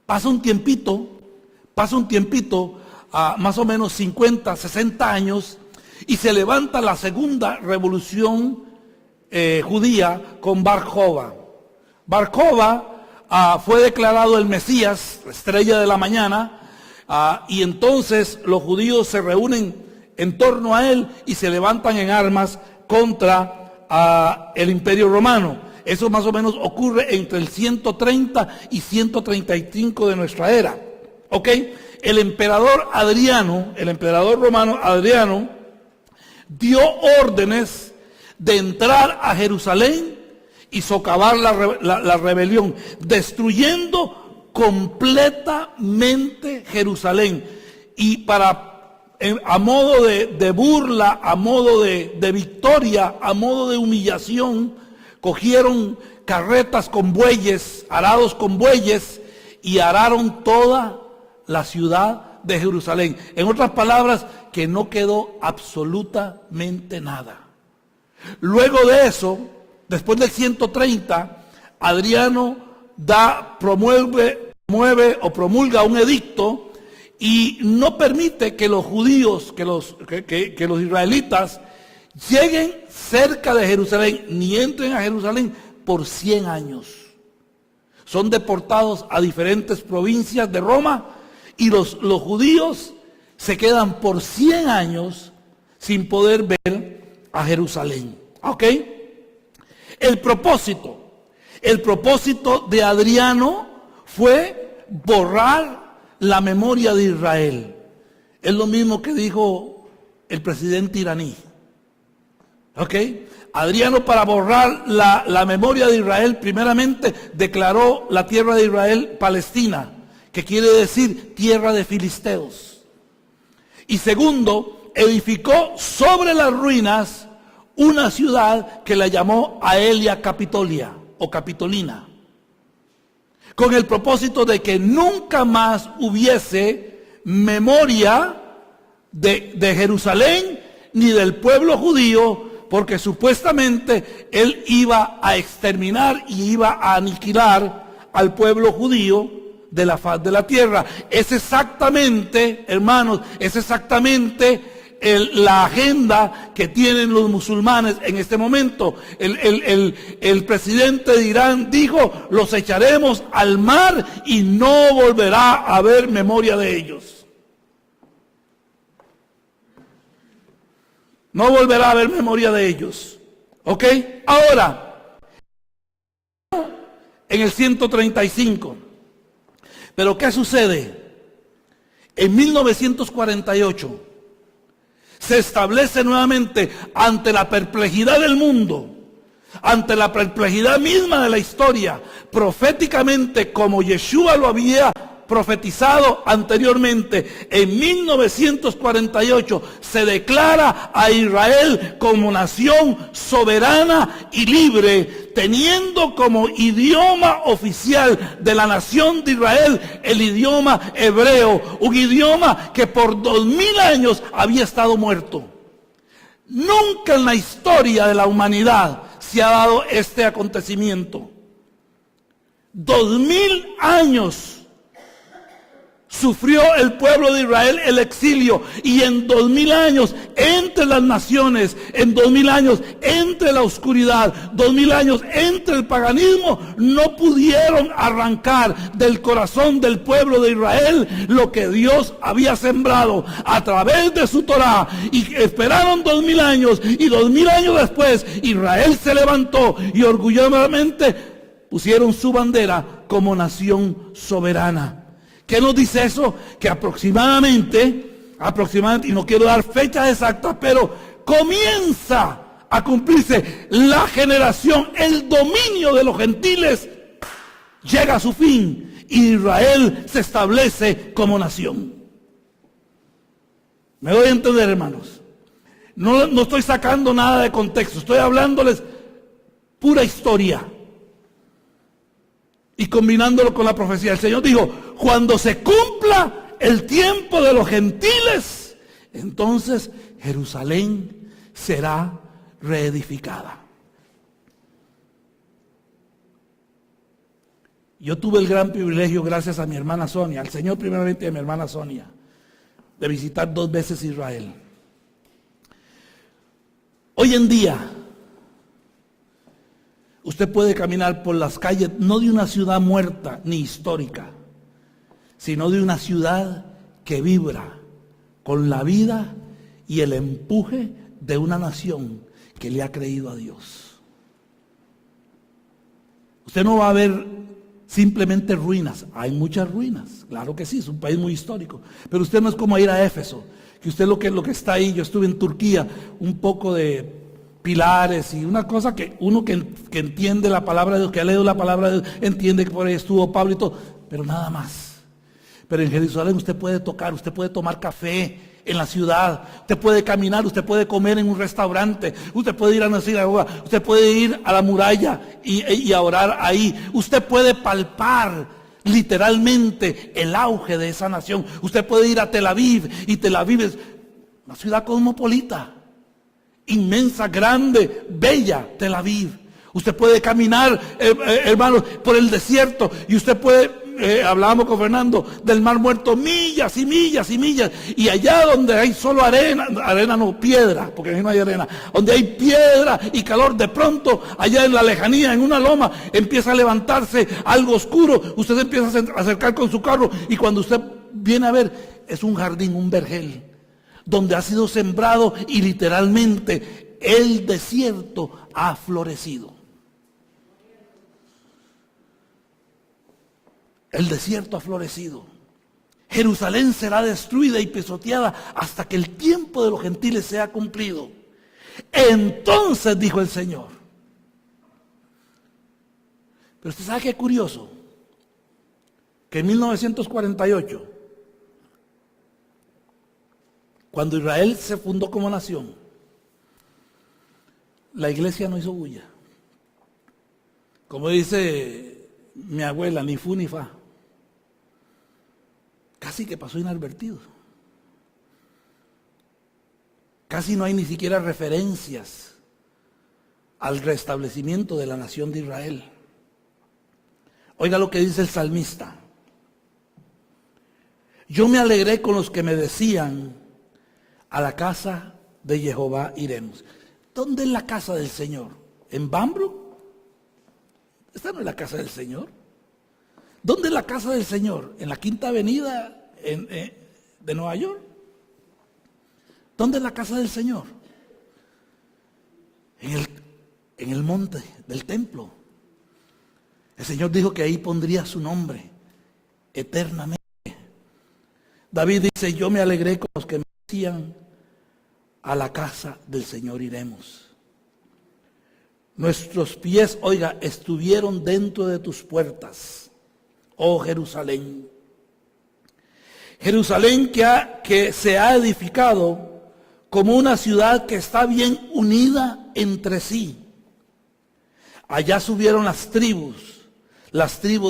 Pasa un tiempito, más o menos 50, 60 años, y se levanta la segunda revolución judía con Bar Jova. Bar Jova fue declarado el Mesías, la estrella de la mañana, y entonces los judíos se reúnen en torno a él y se levantan en armas contra el Imperio Romano. Eso más o menos ocurre entre el 130 y 135 de nuestra era. ¿Ok? El emperador romano Adriano, dio órdenes de entrar a Jerusalén y socavar la rebelión, destruyendo completamente Jerusalén. Y a modo de burla, a modo de victoria, a modo de humillación, cogieron carretas con bueyes, arados con bueyes, y araron toda la ciudad de Jerusalén. En otras palabras, que no quedó absolutamente nada. Luego de eso, después del 130, Adriano promulga un edicto y no permite que los judíos, que los israelitas lleguen cerca de Jerusalén, ni entren a Jerusalén por 100 años. Son deportados a diferentes provincias de Roma y los judíos se quedan por 100 años sin poder ver a Jerusalén. ¿Ok? El propósito de Adriano fue borrar la memoria de Israel. Es lo mismo que dijo el presidente iraní. ¿Ok? Adriano, para borrar la memoria de Israel, primeramente declaró la tierra de Israel Palestina, que quiere decir tierra de filisteos. Y segundo, edificó sobre las ruinas una ciudad que la llamó Aelia Capitolia o Capitolina, con el propósito de que nunca más hubiese memoria de Jerusalén ni del pueblo judío, porque supuestamente él iba a exterminar y iba a aniquilar al pueblo judío de la faz de la tierra. Es exactamente, hermanos, la agenda que tienen los musulmanes en este momento. El presidente de Irán dijo: los echaremos al mar y no volverá a haber memoria de ellos. No volverá a haber memoria de ellos. ¿Ok? Ahora, en el 135. Pero ¿qué sucede? En 1948 se establece nuevamente, ante la perplejidad del mundo, ante la perplejidad misma de la historia, proféticamente, como Yeshua lo había profetizado anteriormente, en 1948 se declara a Israel como nación soberana y libre, teniendo como idioma oficial de la nación de Israel el idioma hebreo, un idioma que por 2000 años había estado muerto. Nunca en la historia de la humanidad se ha dado este acontecimiento. 2000 años sufrió el pueblo de Israel el exilio, y en 2000 años entre las naciones, en 2000 años entre la oscuridad, 2000 años entre el paganismo, no pudieron arrancar del corazón del pueblo de Israel lo que Dios había sembrado a través de su Torá, y esperaron 2000 años, y 2000 años después Israel se levantó y orgullosamente pusieron su bandera como nación soberana. ¿Qué nos dice eso? Que aproximadamente, y no quiero dar fechas exactas, pero comienza a cumplirse la generación, el dominio de los gentiles llega a su fin y Israel se establece como nación. ¿Me doy a entender, hermanos? No estoy sacando nada de contexto, estoy hablándoles pura historia y combinándolo con la profecía. El Señor dijo: cuando se cumpla el tiempo de los gentiles, entonces Jerusalén será reedificada. Yo tuve el gran privilegio, gracias a mi hermana Sonia, al Señor primeramente y a mi hermana Sonia, de visitar 2 veces Israel. Hoy en día, usted puede caminar por las calles, no de una ciudad muerta ni histórica, sino de una ciudad que vibra con la vida y el empuje de una nación que le ha creído a Dios. Usted no va a ver simplemente ruinas. Hay muchas ruinas, claro que sí, es un país muy histórico, pero usted no es como ir a Éfeso, que usted lo que está ahí. Yo estuve en Turquía, un poco de pilares y una cosa que uno que entiende la palabra de Dios, que ha leído la palabra de Dios, entiende que por ahí estuvo Pablo y todo, pero nada más. Pero en Jerusalén usted puede tocar, usted puede tomar café en la ciudad, usted puede caminar, usted puede comer en un restaurante, usted puede ir a una sinagoga, usted puede ir a la muralla y a orar ahí, usted puede palpar literalmente el auge de esa nación. Usted puede ir a Tel Aviv, y Tel Aviv es una ciudad cosmopolita, inmensa, grande, bella, Tel Aviv. Usted puede caminar, hermanos, por el desierto, y usted puede, hablábamos con Fernando, del Mar Muerto, millas y millas y millas, y allá donde hay solo arena no, piedra, porque ahí no hay arena, donde hay piedra y calor, de pronto, allá en la lejanía, en una loma, empieza a levantarse algo oscuro, usted se empieza a acercar con su carro, y cuando usted viene a ver, es un jardín, un vergel, donde ha sido sembrado, y literalmente el desierto ha florecido. El desierto ha florecido. Jerusalén será destruida y pisoteada hasta que el tiempo de los gentiles sea cumplido. Entonces, dijo el Señor. Pero usted sabe qué curioso, que en 1948, cuando Israel se fundó como nación, la iglesia no hizo bulla. Como dice mi abuela, ni fu ni fa. Casi que pasó inadvertido. Casi no hay ni siquiera referencias al restablecimiento de la nación de Israel. Oiga lo que dice el salmista. Yo me alegré con los que me decían, a la casa de Jehová iremos. ¿Dónde es la casa del Señor? ¿En Bambro? Esta no es la casa del Señor. ¿Dónde es la casa del Señor? ¿En la Quinta Avenida de Nueva York? ¿Dónde es la casa del Señor? En el monte del templo. El Señor dijo que ahí pondría su nombre eternamente. David dice, yo me alegré con los que me decían, a la casa del Señor iremos. Nuestros pies, oiga, estuvieron dentro de tus puertas, oh Jerusalén. Jerusalén que se ha edificado como una ciudad que está bien unida entre sí. Allá subieron las tribus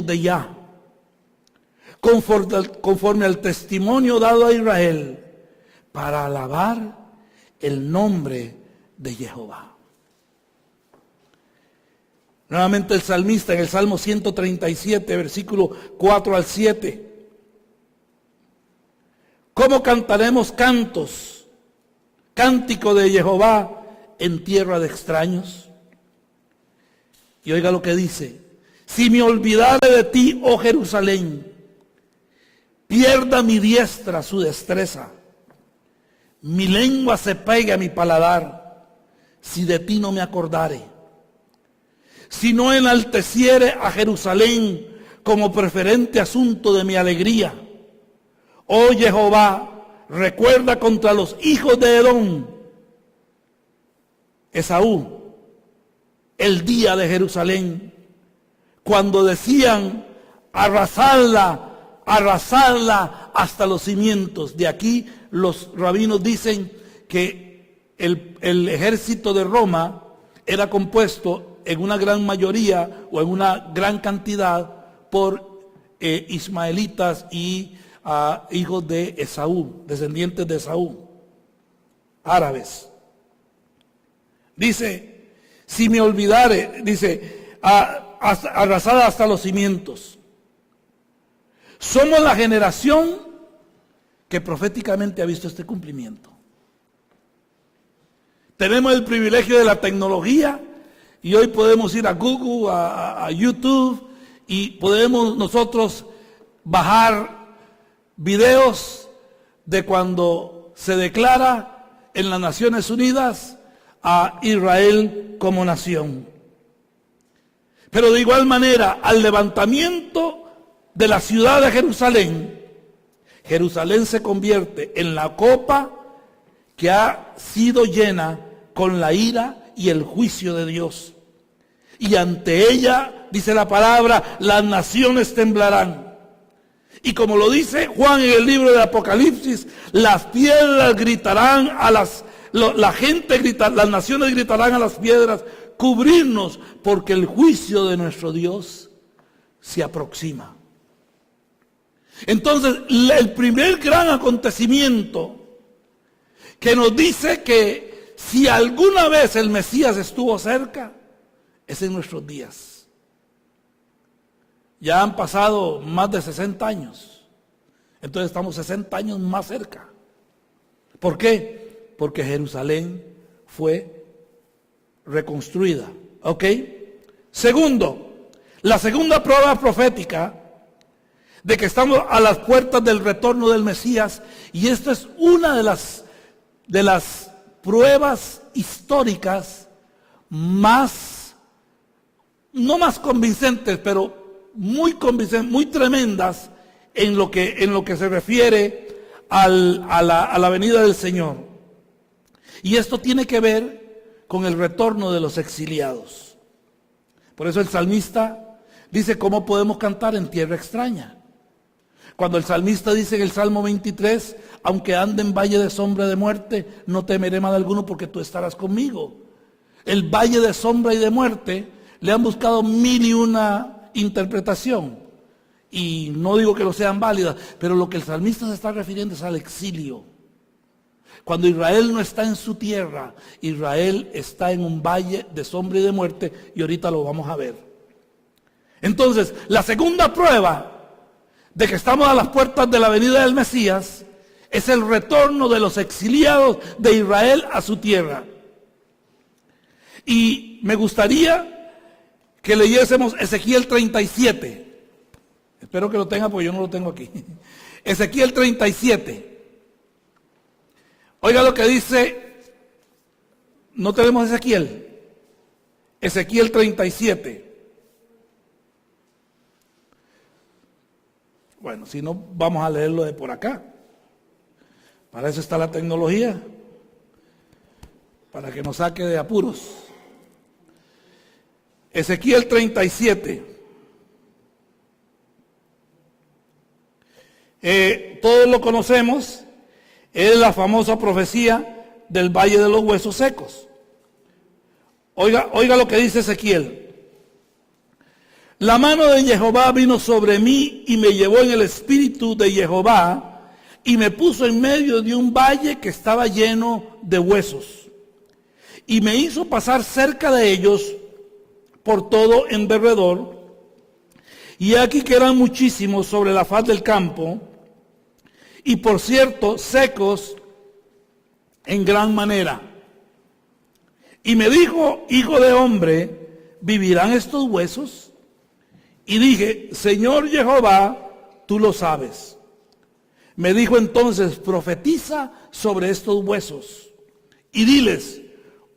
de Yah, conforme al testimonio dado a Israel, para alabar el nombre de Jehová. Nuevamente el salmista en el Salmo 137, versículo 4 al 7. ¿Cómo cantaremos cántico de Jehová en tierra de extraños? Y oiga lo que dice: si me olvidare de ti, oh Jerusalén, pierda mi diestra su destreza, mi lengua se pegue a mi paladar, si de ti no me acordare. Si no enalteciere a Jerusalén como preferente asunto de mi alegría. Oh Jehová, recuerda contra los hijos de Edom, Esaú, el día de Jerusalén, cuando decían, arrasadla hasta los cimientos. De aquí los rabinos dicen que el ejército de Roma era compuesto en una gran mayoría o en una gran cantidad por ismaelitas y hijos de Esaú, descendientes de Esaú, árabes. Dice, si me olvidare, dice, arrasada hasta los cimientos. somos la generación que proféticamente ha visto este cumplimiento. Tenemos el privilegio de la tecnología y hoy podemos ir a Google, a YouTube, y podemos nosotros bajar videos de cuando se declara en las Naciones Unidas a Israel como nación. Pero de igual manera, al levantamiento de la ciudad de Jerusalén, Jerusalén se convierte en la copa que ha sido llena con la ira y el juicio de Dios. Y ante ella, dice la palabra, las naciones temblarán. Y como lo dice Juan en el libro de Apocalipsis, las piedras gritarán a las naciones gritarán a las piedras, cubrirnos, porque el juicio de nuestro Dios se aproxima. Entonces, el primer gran acontecimiento que nos dice que si alguna vez el Mesías estuvo cerca, es en nuestros días. Ya han pasado más de 60 años. Entonces estamos 60 años más cerca. ¿Por qué? Porque Jerusalén fue reconstruida. ¿Ok? Segundo, la segunda prueba profética de que estamos a las puertas del retorno del Mesías, y esto es una de las pruebas históricas más, no más convincentes, pero muy convincentes, muy tremendas en lo que se refiere a la venida del Señor. Y esto tiene que ver con el retorno de los exiliados. Por eso el salmista dice: ¿cómo podemos cantar en tierra extraña? Cuando el salmista dice en el Salmo 23, aunque ande en valle de sombra de muerte, no temeré mal alguno porque tú estarás conmigo. El valle de sombra y de muerte le han buscado 1001 interpretación. Y no digo que no sean válidas, pero lo que el salmista se está refiriendo es al exilio. Cuando Israel no está en su tierra, Israel está en un valle de sombra y de muerte, y ahorita lo vamos a ver. Entonces, la segunda prueba de que estamos a las puertas de la venida del Mesías es el retorno de los exiliados de Israel a su tierra. Y me gustaría que leyésemos Ezequiel 37. Espero que lo tenga porque yo no lo tengo aquí. Ezequiel 37. Oiga lo que dice. No tenemos Ezequiel. Ezequiel 37. Bueno, si no, vamos a leerlo de por acá. Para eso está la tecnología, para que nos saque de apuros. Ezequiel 37. Todos lo conocemos, es la famosa profecía del Valle de los Huesos Secos. Oiga lo que dice Ezequiel. La mano de Jehová vino sobre mí y me llevó en el espíritu de Jehová y me puso en medio de un valle que estaba lleno de huesos. Y me hizo pasar cerca de ellos por todo en derredor. Y aquí que eran muchísimos sobre la faz del campo, y por cierto secos en gran manera. Y me dijo: hijo de hombre, ¿vivirán estos huesos? Y dije: Señor Jehová, tú lo sabes. Me dijo entonces: profetiza sobre estos huesos y diles: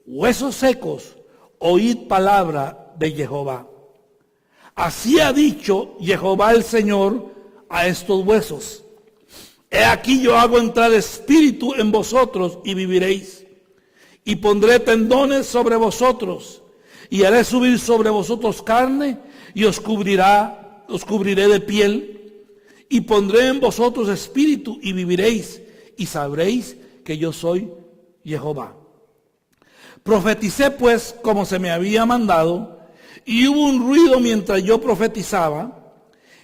huesos secos, oíd palabra de Jehová. Así ha dicho Jehová el Señor a estos huesos: he aquí yo hago entrar espíritu en vosotros y viviréis, y pondré tendones sobre vosotros, y haré subir sobre vosotros carne, y os cubriré de piel, y pondré en vosotros espíritu y viviréis, y sabréis que yo soy Jehová. Profeticé pues como se me había mandado, y hubo un ruido mientras yo profetizaba,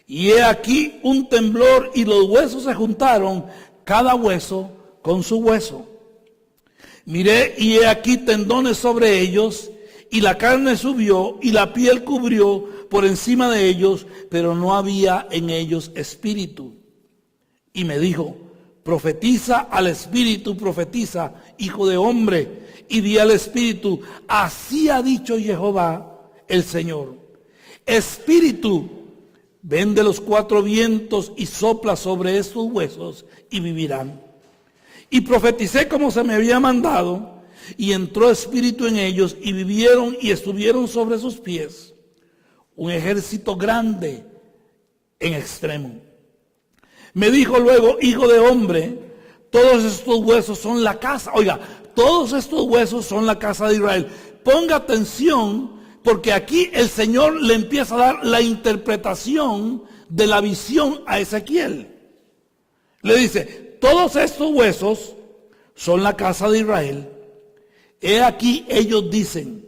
y he aquí un temblor, y los huesos se juntaron, cada hueso con su hueso. Miré, y he aquí tendones sobre ellos, y la carne subió, y la piel cubrió por encima de ellos, pero no había en ellos espíritu. Y me dijo: profetiza al espíritu, profetiza, hijo de hombre, y di al espíritu: así ha dicho Jehová el Señor. Espíritu, ven de los cuatro vientos y sopla sobre estos huesos y vivirán. Y profeticé como se me había mandado, y entró espíritu en ellos, y vivieron y estuvieron sobre sus pies un ejército grande en extremo. Me dijo luego: hijo de hombre, todos estos huesos son la casa. Oiga, todos estos huesos son la casa de Israel. Ponga atención, porque aquí el Señor le empieza a dar la interpretación de la visión a Ezequiel. Le dice: todos estos huesos son la casa de Israel. He aquí ellos dicen: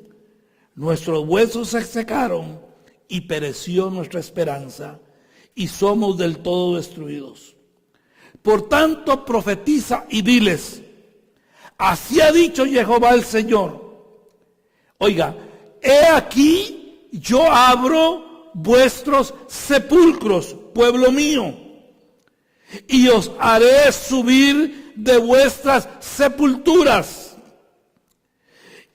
nuestros huesos se secaron y pereció nuestra esperanza, y somos del todo destruidos. Por tanto, profetiza y diles: así ha dicho Jehová el Señor. Oiga, he aquí yo abro vuestros sepulcros, pueblo mío, y os haré subir de vuestras sepulturas,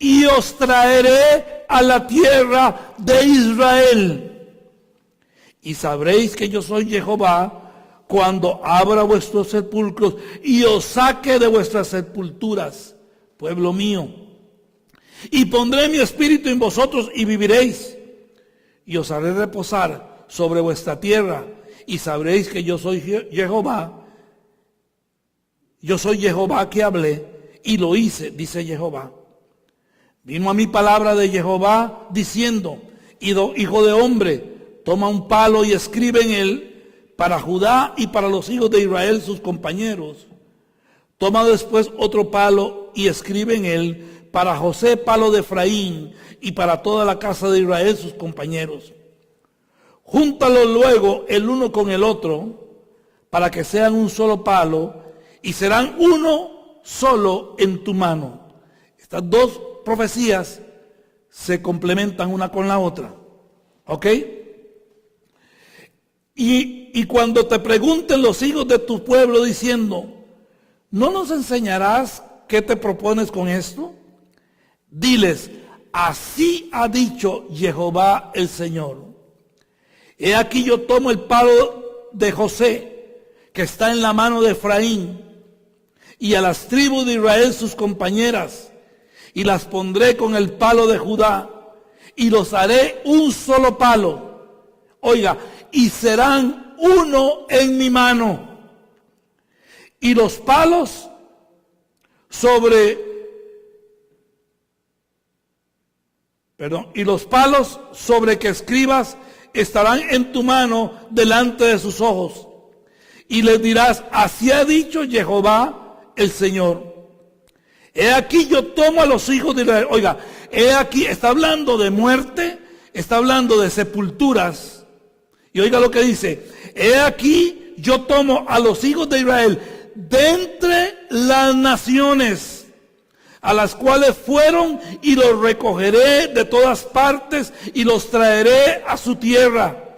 y os traeré a la tierra de Israel. Y sabréis que yo soy Jehová cuando abra vuestros sepulcros y os saque de vuestras sepulturas, pueblo mío. Y pondré mi espíritu en vosotros y viviréis. Y os haré reposar sobre vuestra tierra. Y sabréis que yo soy Jehová. Yo soy Jehová que hablé y lo hice, dice Jehová. Vino a mí palabra de Jehová diciendo: hijo de hombre, toma un palo y escribe en él para Judá y para los hijos de Israel sus compañeros. Toma después otro palo y escribe en él para José, palo de Efraín, y para toda la casa de Israel sus compañeros. Júntalos luego el uno con el otro para que sean un solo palo y serán uno solo en tu mano. Estas dos profecías se complementan una con la otra. ¿Ok? Y cuando te pregunten los hijos de tu pueblo diciendo: ¿no nos enseñarás qué te propones con esto? Diles: así ha dicho Jehová el Señor. He aquí yo tomo el palo de José, que está en la mano de Efraín, y a las tribus de Israel sus compañeras, y las pondré con el palo de Judá, y los haré un solo palo. Oiga, y serán uno en mi mano. Y los palos sobre que escribas estarán en tu mano delante de sus ojos. Y les dirás: así ha dicho Jehová el Señor. He aquí yo tomo a los hijos de Israel. Oiga, he aquí, está hablando de muerte, está hablando de sepulturas. Y oiga lo que dice: he aquí yo tomo a los hijos de Israel de entre las naciones a las cuales fueron, y los recogeré de todas partes y los traeré a su tierra,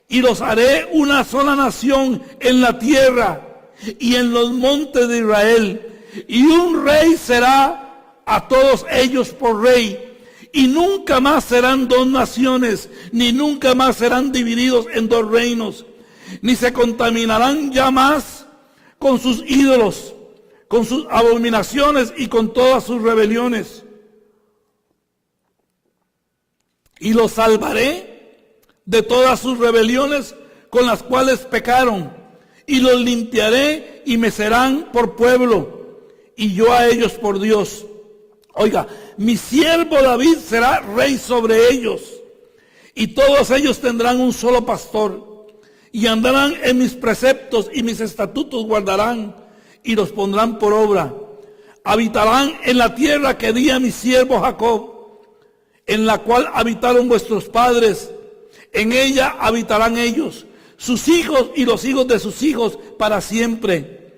y los haré una sola nación en la tierra y en los montes de Israel, y un rey será a todos ellos por rey. Y nunca más serán dos naciones, ni nunca más serán divididos en dos reinos, ni se contaminarán ya más con sus ídolos, con sus abominaciones y con todas sus rebeliones. Y los salvaré de todas sus rebeliones con las cuales pecaron, y los limpiaré y me serán por pueblo, y yo a ellos por Dios. Oiga, mi siervo David será rey sobre ellos, y todos ellos tendrán un solo pastor, y andarán en mis preceptos y mis estatutos guardarán, y los pondrán por obra. Habitarán en la tierra que di a mi siervo Jacob, en la cual habitaron vuestros padres. En ella habitarán ellos, sus hijos y los hijos de sus hijos para siempre.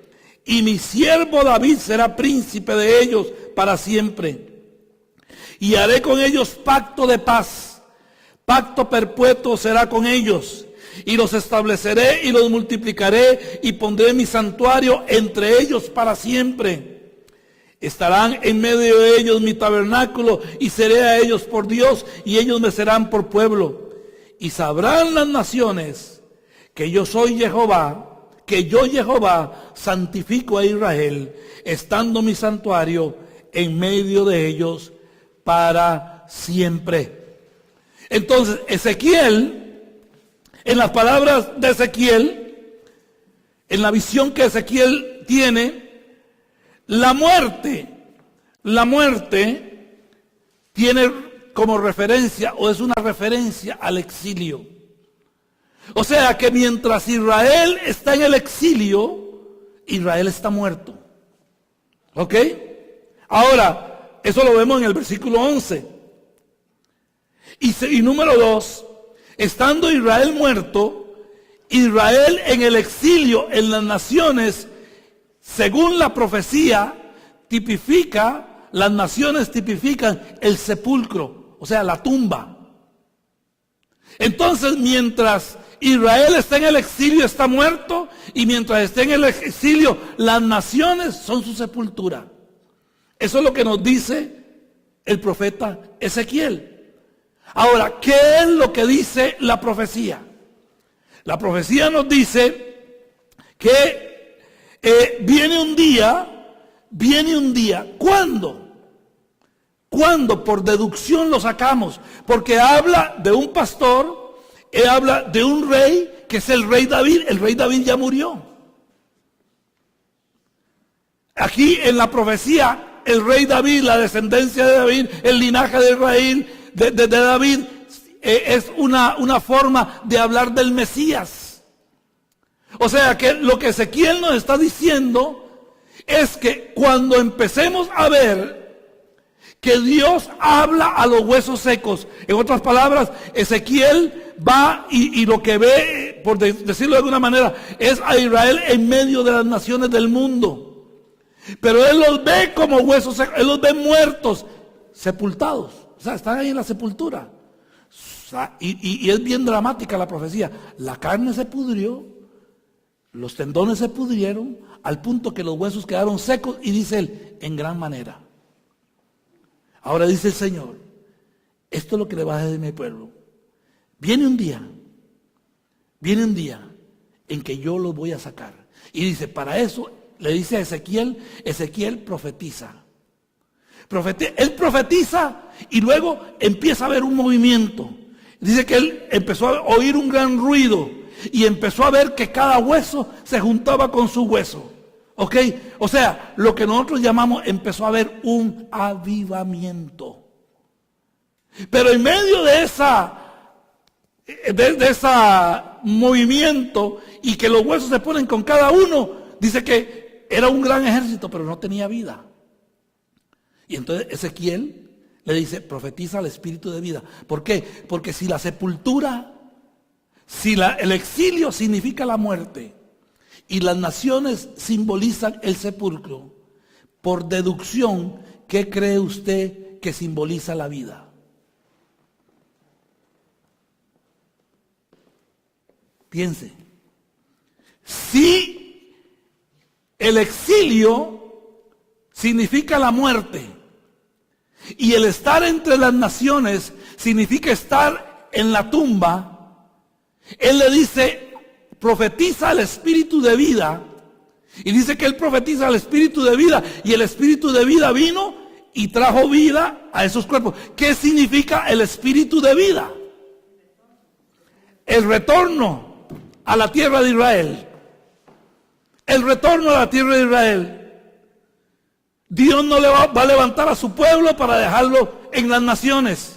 Y mi siervo David será príncipe de ellos para siempre. Y haré con ellos pacto de paz. Pacto perpetuo será con ellos. Y los estableceré y los multiplicaré y pondré mi santuario entre ellos para siempre. Estarán en medio de ellos mi tabernáculo y seré a ellos por Dios y ellos me serán por pueblo. Y sabrán las naciones que yo soy Jehová, que yo Jehová santifico a Israel, estando mi santuario en medio de ellos para siempre. Entonces, Ezequiel, en las palabras de Ezequiel, en la visión que Ezequiel tiene, la muerte tiene como referencia, o es una referencia al exilio. O sea que mientras Israel está en el exilio, Israel está muerto. ¿Ok? Ahora, eso lo vemos en el versículo 11. Y número 2, estando Israel muerto, Israel en el exilio en las naciones, según la profecía, las naciones tipifican el sepulcro, o sea, la tumba. Entonces, mientras Israel está en el exilio, está muerto, y mientras esté en el exilio, las naciones son su sepultura. Eso es lo que nos dice el profeta Ezequiel. Ahora, ¿qué es lo que dice la profecía? La profecía nos dice que viene un día, ¿cuándo? ¿Cuándo? Por deducción lo sacamos, porque habla de un pastor, habla de un rey, que es el rey David. El rey David ya murió. Aquí en la profecía, el rey David, la descendencia de David, el linaje de Israel, de David, es una forma de hablar del Mesías. O sea que lo que Ezequiel nos está diciendo es que cuando empecemos a ver que Dios habla a los huesos secos, en otras palabras, Ezequiel va y lo que ve, por decirlo de alguna manera, es a Israel en medio de las naciones del mundo. Pero él los ve como huesos secos, él los ve muertos, sepultados. O sea, están ahí en la sepultura. O sea, y es bien dramática la profecía. La carne se pudrió, los tendones se pudrieron, al punto que los huesos quedaron secos, y dice él, en gran manera. Ahora dice el Señor, esto es lo que le va a decir a mi pueblo. Viene un día en que yo los voy a sacar. Y dice, para eso, le dice a Ezequiel profetiza. Él profetiza y luego empieza a haber un movimiento. Dice que él empezó a oír un gran ruido y empezó a ver que cada hueso se juntaba con su hueso. ¿Ok? O sea, lo que nosotros llamamos, empezó a haber un avivamiento. Pero en medio de ese movimiento y que los huesos se ponen con cada uno, dice que era un gran ejército, pero no tenía vida. Y entonces Ezequiel le dice, profetiza al espíritu de vida. ¿Por qué? Porque si la sepultura, el exilio significa la muerte y las naciones simbolizan el sepulcro, por deducción, ¿qué cree usted que simboliza la vida? Piense. Si el exilio significa la muerte y el estar entre las naciones significa estar en la tumba, él le dice, profetiza al espíritu de vida. Y dice que él profetiza al espíritu de vida, y el espíritu de vida vino y trajo vida a esos cuerpos. ¿Qué significa el espíritu de vida? El retorno a la tierra de Israel. El retorno a la tierra de Israel. Dios no le va a levantar a su pueblo para dejarlo en las naciones.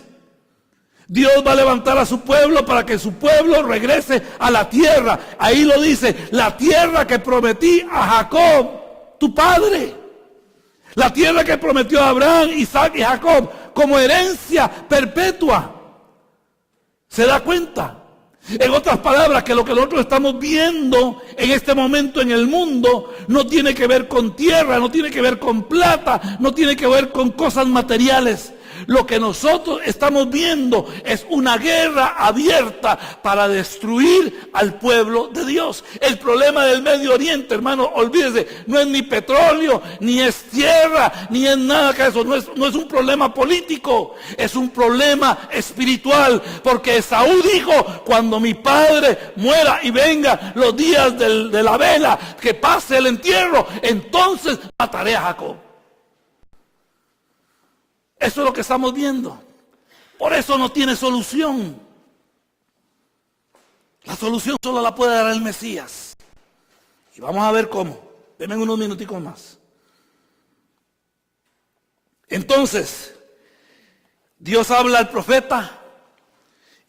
Dios va a levantar a su pueblo para que su pueblo regrese a la tierra. Ahí lo dice, la tierra que prometí a Jacob, tu padre. La tierra que prometió a Abraham, Isaac y Jacob como herencia perpetua. ¿Se da cuenta? En otras palabras, que lo que nosotros estamos viendo en este momento en el mundo no tiene que ver con tierra, no tiene que ver con plata, no tiene que ver con cosas materiales. Lo que nosotros estamos viendo es una guerra abierta para destruir al pueblo de Dios. El problema del Medio Oriente, hermano, olvídese, no es ni petróleo, ni es tierra, ni es nada que eso. No es un problema político, es un problema espiritual. Porque Esaú dijo, cuando mi padre muera y venga los días de la vela, que pase el entierro, entonces mataré a Jacob. Eso es lo que estamos viendo. Por eso no tiene solución. La solución solo la puede dar el Mesías. Y vamos a ver cómo. Denme unos minuticos más. Entonces, Dios habla al profeta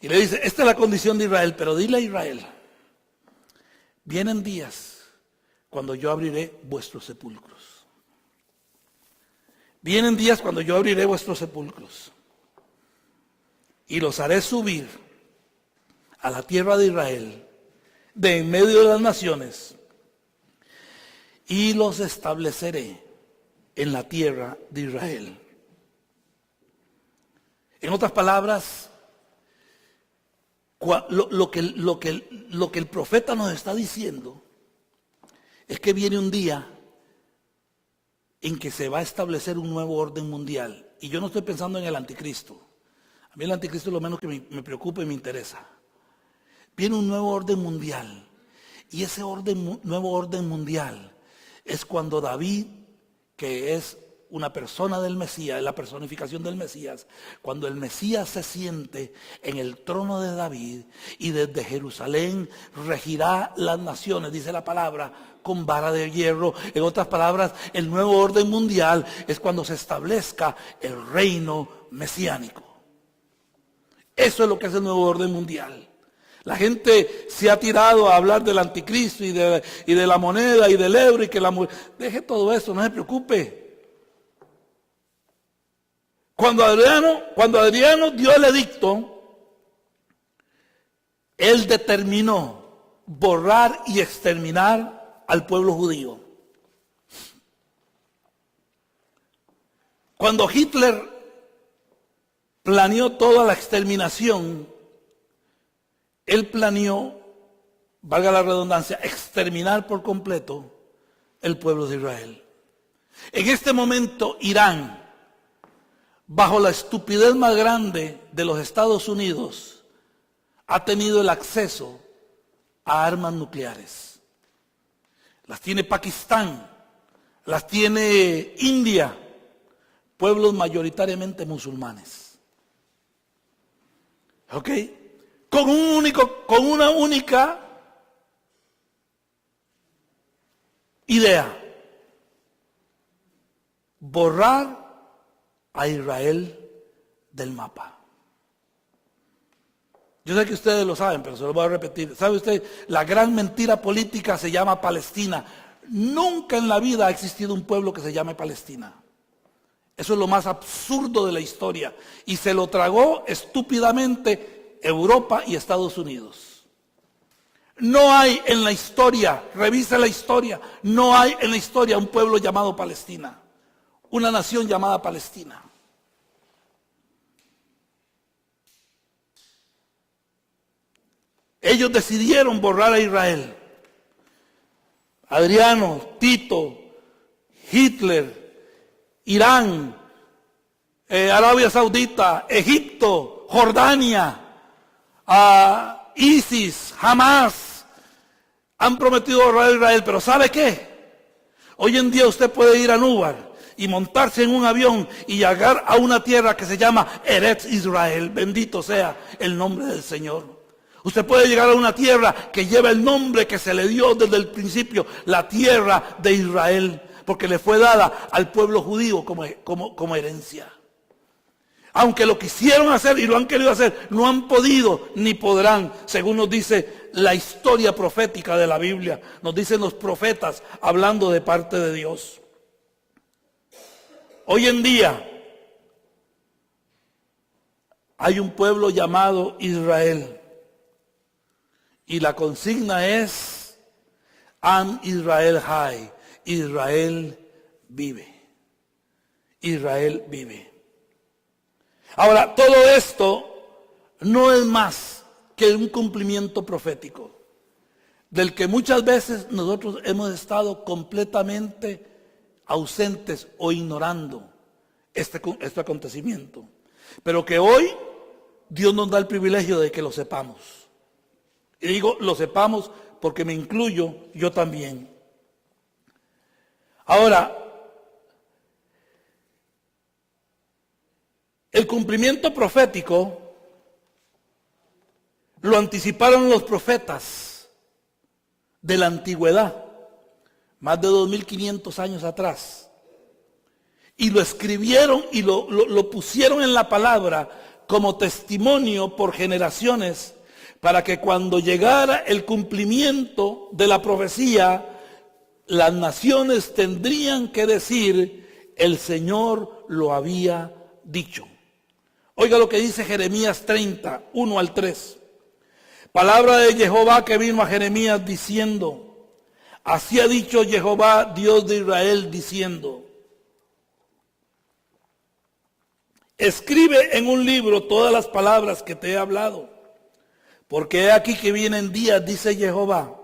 y le dice, esta es la condición de Israel, pero dile a Israel, vienen días cuando yo abriré vuestros sepulcros. Vienen días cuando yo abriré vuestros sepulcros y los haré subir a la tierra de Israel, de en medio de las naciones, y los estableceré en la tierra de Israel. En otras palabras, lo que el profeta nos está diciendo es que viene un día en que se va a establecer un nuevo orden mundial. Y yo no estoy pensando en el anticristo. A mí el anticristo es lo menos que me preocupa y me interesa. Viene un nuevo orden mundial. Y ese nuevo orden mundial es cuando David, que es una persona del Mesías, la personificación del Mesías, cuando el Mesías se siente en el trono de David y desde Jerusalén regirá las naciones, dice la palabra, con vara de hierro. En otras palabras, el nuevo orden mundial es cuando se establezca el reino mesiánico. Eso es lo que es el nuevo orden mundial. La gente se ha tirado a hablar del anticristo y de la moneda y del euro y que deje todo eso, no se preocupe. Cuando Adriano dio el edicto, él determinó borrar y exterminar al pueblo judío. Cuando Hitler planeó toda la exterminación, él planeó, valga la redundancia, exterminar por completo el pueblo de Israel. En este momento, Irán, bajo la estupidez más grande de los Estados Unidos, ha tenido el acceso a armas nucleares. Las tiene Pakistán, las tiene India, pueblos mayoritariamente musulmanes. ¿Ok? Con una única idea: borrar a Israel del mapa. Yo sé que ustedes lo saben, pero se lo voy a repetir. ¿Sabe usted? La gran mentira política se llama Palestina. Nunca en la vida ha existido un pueblo que se llame Palestina. Eso es lo más absurdo de la historia. Y se lo tragó estúpidamente Europa y Estados Unidos. No hay en la historia, revisa la historia, no hay en la historia un pueblo llamado Palestina. Una nación llamada Palestina. Ellos decidieron borrar a Israel. Adriano, Tito, Hitler, Irán, Arabia Saudita, Egipto, Jordania, ISIS, Hamas, han prometido borrar a Israel. Pero ¿sabe qué? Hoy en día usted puede ir a Núbar y montarse en un avión y llegar a una tierra que se llama Eretz Israel. Bendito sea el nombre del Señor. Usted puede llegar a una tierra que lleva el nombre que se le dio desde el principio, la tierra de Israel, porque le fue dada al pueblo judío como herencia. Aunque lo quisieron hacer y lo han querido hacer, no han podido ni podrán, según nos dice la historia profética de la Biblia. Nos dicen los profetas hablando de parte de Dios. Hoy en día hay un pueblo llamado Israel. Y la consigna es Am Israel Hay. Israel vive. Israel vive. Ahora, todo esto no es más que un cumplimiento profético, del que muchas veces nosotros hemos estado completamente ausentes o ignorando este acontecimiento, pero que hoy Dios nos da el privilegio de que lo sepamos. Y digo, lo sepamos porque me incluyo yo también. Ahora, el cumplimiento profético lo anticiparon los profetas de la antigüedad, más de 2500 años atrás, y lo escribieron y lo pusieron en la palabra como testimonio por generaciones, para que cuando llegara el cumplimiento de la profecía, las naciones tendrían que decir: el Señor lo había dicho. Oiga lo que dice Jeremías 30, 1 al 3. Palabra de Jehová que vino a Jeremías diciendo: así ha dicho Jehová, Dios de Israel, diciendo: escribe en un libro todas las palabras que te he hablado, porque he aquí que vienen días, dice Jehová,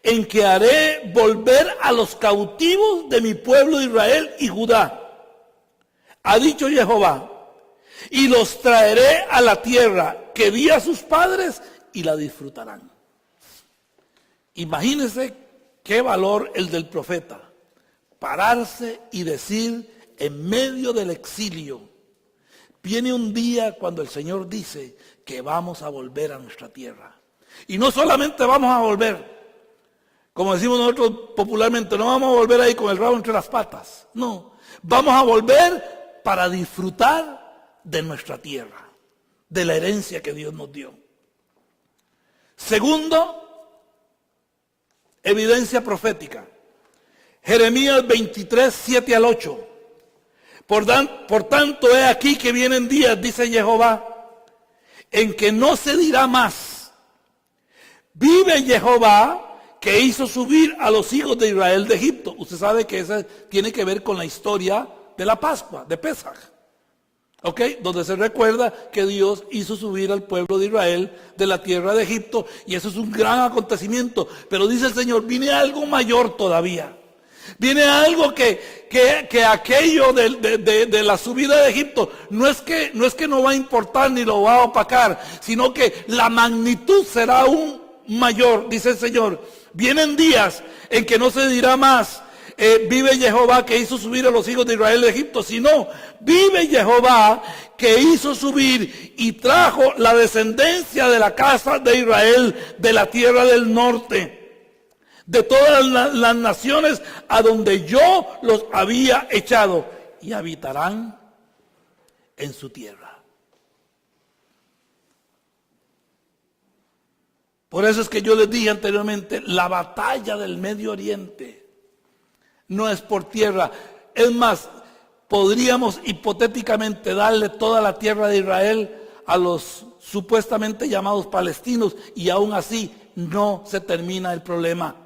en que haré volver a los cautivos de mi pueblo Israel y Judá, ha dicho Jehová, y los traeré a la tierra que vi a sus padres y la disfrutarán. Imagínense qué valor el del profeta, pararse y decir en medio del exilio: viene un día cuando el Señor dice que vamos a volver a nuestra tierra. Y no solamente vamos a volver, como decimos nosotros popularmente, no vamos a volver ahí con el rabo entre las patas. No, vamos a volver para disfrutar de nuestra tierra, de la herencia que Dios nos dio. Segundo, evidencia profética. Jeremías 23, 7 al 8. Por tanto, he aquí que vienen días, dice Jehová, en que no se dirá más: vive Jehová, que hizo subir a los hijos de Israel de Egipto. Usted sabe que eso tiene que ver con la historia de la Pascua, de Pesaj. ¿Ok? Donde se recuerda que Dios hizo subir al pueblo de Israel de la tierra de Egipto, y eso es un gran acontecimiento. Pero dice el Señor, viene algo mayor todavía. Viene algo que aquello de la subida de Egipto no es que no va a importar ni lo va a opacar, sino que la magnitud será aún mayor, dice el Señor. Vienen días en que no se dirá más: vive Jehová que hizo subir a los hijos de Israel de Egipto, sino: vive Jehová que hizo subir y trajo la descendencia de la casa de Israel de la tierra del norte, de todas las naciones a donde yo los había echado, y habitarán en su tierra. Por eso es que yo les dije anteriormente, la batalla del Medio Oriente no es por tierra. Es más, podríamos hipotéticamente darle toda la tierra de Israel a los supuestamente llamados palestinos, y aún así no se termina el problema.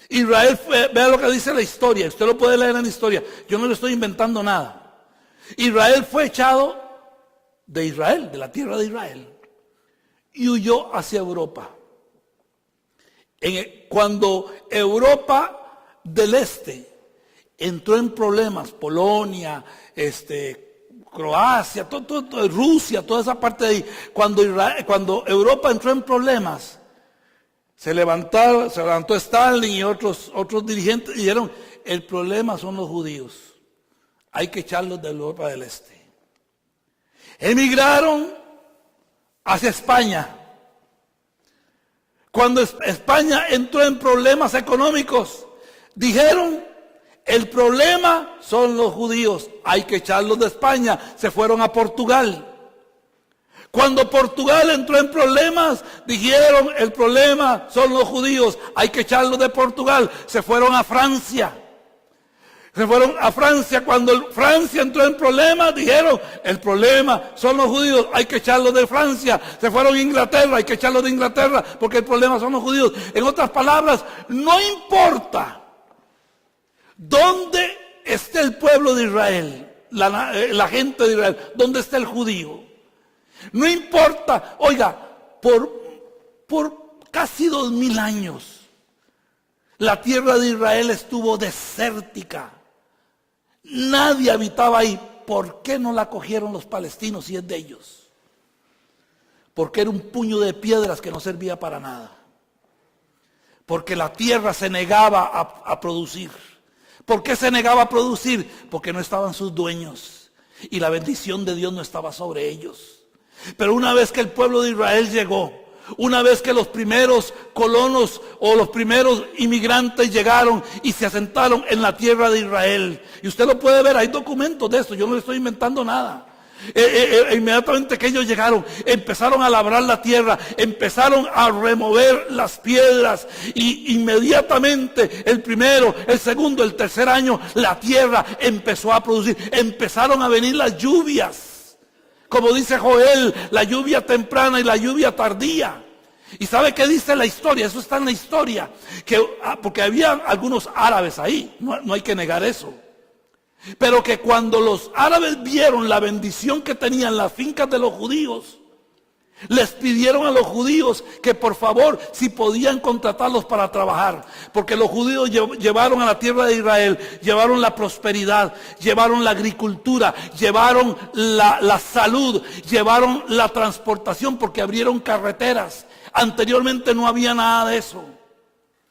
Israel fue, vea lo que dice la historia, usted lo puede leer en la historia, yo no le estoy inventando nada. Israel fue echado de Israel, de la tierra de Israel, y huyó hacia Europa. Cuando Europa del Este entró en problemas, Polonia, Croacia, Rusia, toda esa parte de ahí, cuando Europa entró en problemas, se levantó Stalin y otros dirigentes y dijeron: el problema son los judíos, hay que echarlos de Europa del Este. Emigraron hacia España. Cuando España entró en problemas económicos, dijeron: el problema son los judíos, hay que echarlos de España. Se fueron a Portugal. Cuando Portugal entró en problemas, dijeron: el problema son los judíos, hay que echarlos de Portugal. Se fueron a Francia. Se fueron a Francia. Cuando Francia entró en problemas, dijeron: el problema son los judíos, hay que echarlos de Francia. Se fueron a Inglaterra, hay que echarlos de Inglaterra porque el problema son los judíos. En otras palabras, no importa dónde esté el pueblo de Israel, la gente de Israel? ¿Dónde está el judío? No importa, oiga, por casi 2000 años, la tierra de Israel estuvo desértica. Nadie habitaba ahí. ¿Por qué no la cogieron los palestinos si es de ellos? Porque era un puño de piedras que no servía para nada. Porque la tierra se negaba a producir. ¿Por qué se negaba a producir? Porque no estaban sus dueños y la bendición de Dios no estaba sobre ellos. Pero una vez que el pueblo de Israel llegó, una vez que los primeros colonos o los primeros inmigrantes llegaron y se asentaron en la tierra de Israel, y usted lo puede ver, hay documentos de esto, yo no le estoy inventando nada. Inmediatamente que ellos llegaron, empezaron a labrar la tierra, empezaron a remover las piedras, y inmediatamente el primero, el segundo, el tercer año, la tierra empezó a producir, empezaron a venir las lluvias. Como dice Joel, la lluvia temprana y la lluvia tardía. ¿Y sabe qué dice la historia? Eso está en la historia. Porque había algunos árabes ahí, no hay que negar eso. Pero que cuando los árabes vieron la bendición que tenían las fincas de los judíos, les pidieron a los judíos que por favor si podían contratarlos para trabajar, porque los judíos llevaron a la tierra de Israel, llevaron la prosperidad, llevaron la agricultura, llevaron la salud, llevaron la transportación, porque abrieron carreteras. Anteriormente no había nada de eso,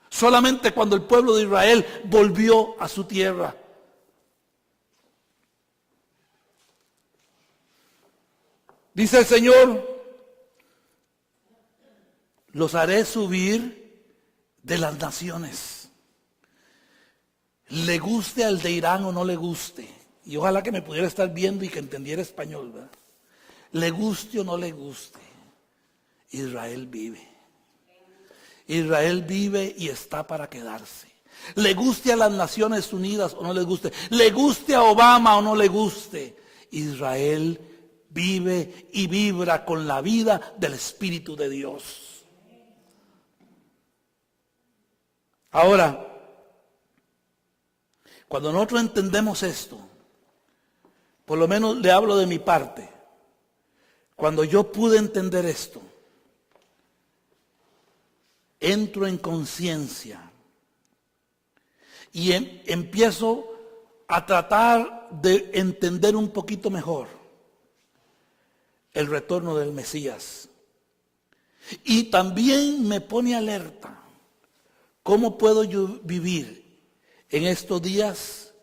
solamente cuando el pueblo de Israel volvió a su tierra. Dice el Señor: los haré subir de las naciones. Le guste al de Irán o no le guste. Y ojalá que me pudiera estar viendo y que entendiera español, ¿verdad? Le guste o no le guste, Israel vive. Israel vive y está para quedarse. Le guste a las Naciones Unidas o no le guste. Le guste a Obama o no le guste, Israel vive y vibra con la vida del Espíritu de Dios. Ahora, cuando nosotros entendemos esto, por lo menos le hablo de mi parte, cuando yo pude entender esto, entro en conciencia y empiezo a tratar de entender un poquito mejor el retorno del Mesías. Y también me pone alerta. ¿Cómo puedo yo vivir en estos días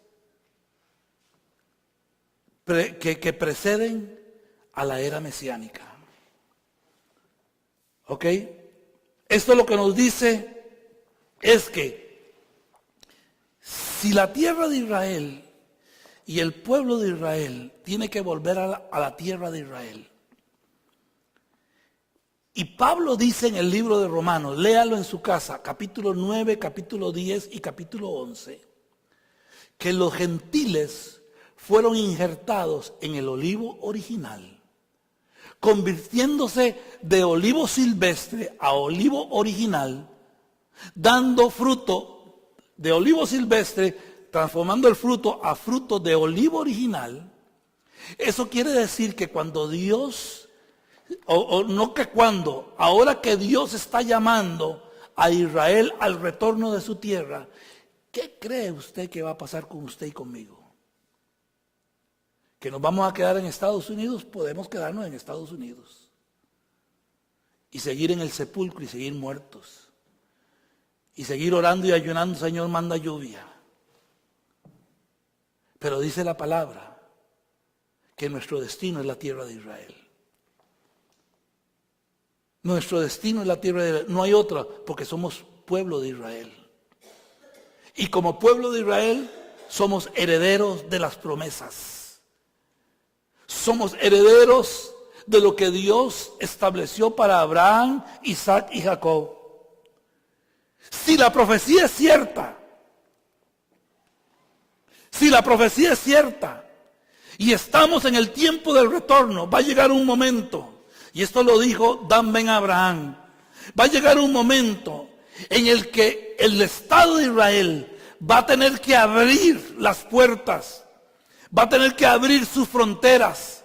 que preceden a la era mesiánica? ¿Ok? Esto lo que nos dice es que si la tierra de Israel y el pueblo de Israel tiene que volver a la tierra de Israel, y Pablo dice en el libro de Romanos, léalo en su casa, capítulo 9, capítulo 10 y capítulo 11, que los gentiles fueron injertados en el olivo original, convirtiéndose de olivo silvestre a olivo original, dando fruto de olivo silvestre, transformando el fruto a fruto de olivo original. Eso quiere decir que cuando Dios... ahora que Dios está llamando a Israel al retorno de su tierra, ¿qué cree usted que va a pasar con usted y conmigo? ¿Que nos vamos a quedar en Estados Unidos? Podemos quedarnos en Estados Unidos y seguir en el sepulcro y seguir muertos y seguir orando y ayunando: Señor, manda lluvia. Pero dice la palabra que nuestro destino es la tierra de Israel. Nuestro destino es la tierra de Israel. No hay otra, porque somos pueblo de Israel. Y como pueblo de Israel somos herederos de las promesas. Somos herederos de lo que Dios estableció para Abraham, Isaac y Jacob. Si la profecía es cierta, y estamos en el tiempo del retorno, va a llegar un momento. Y esto lo dijo Dan Ben Abraham. Va a llegar un momento en el que el Estado de Israel va a tener que abrir las puertas. Va a tener que abrir sus fronteras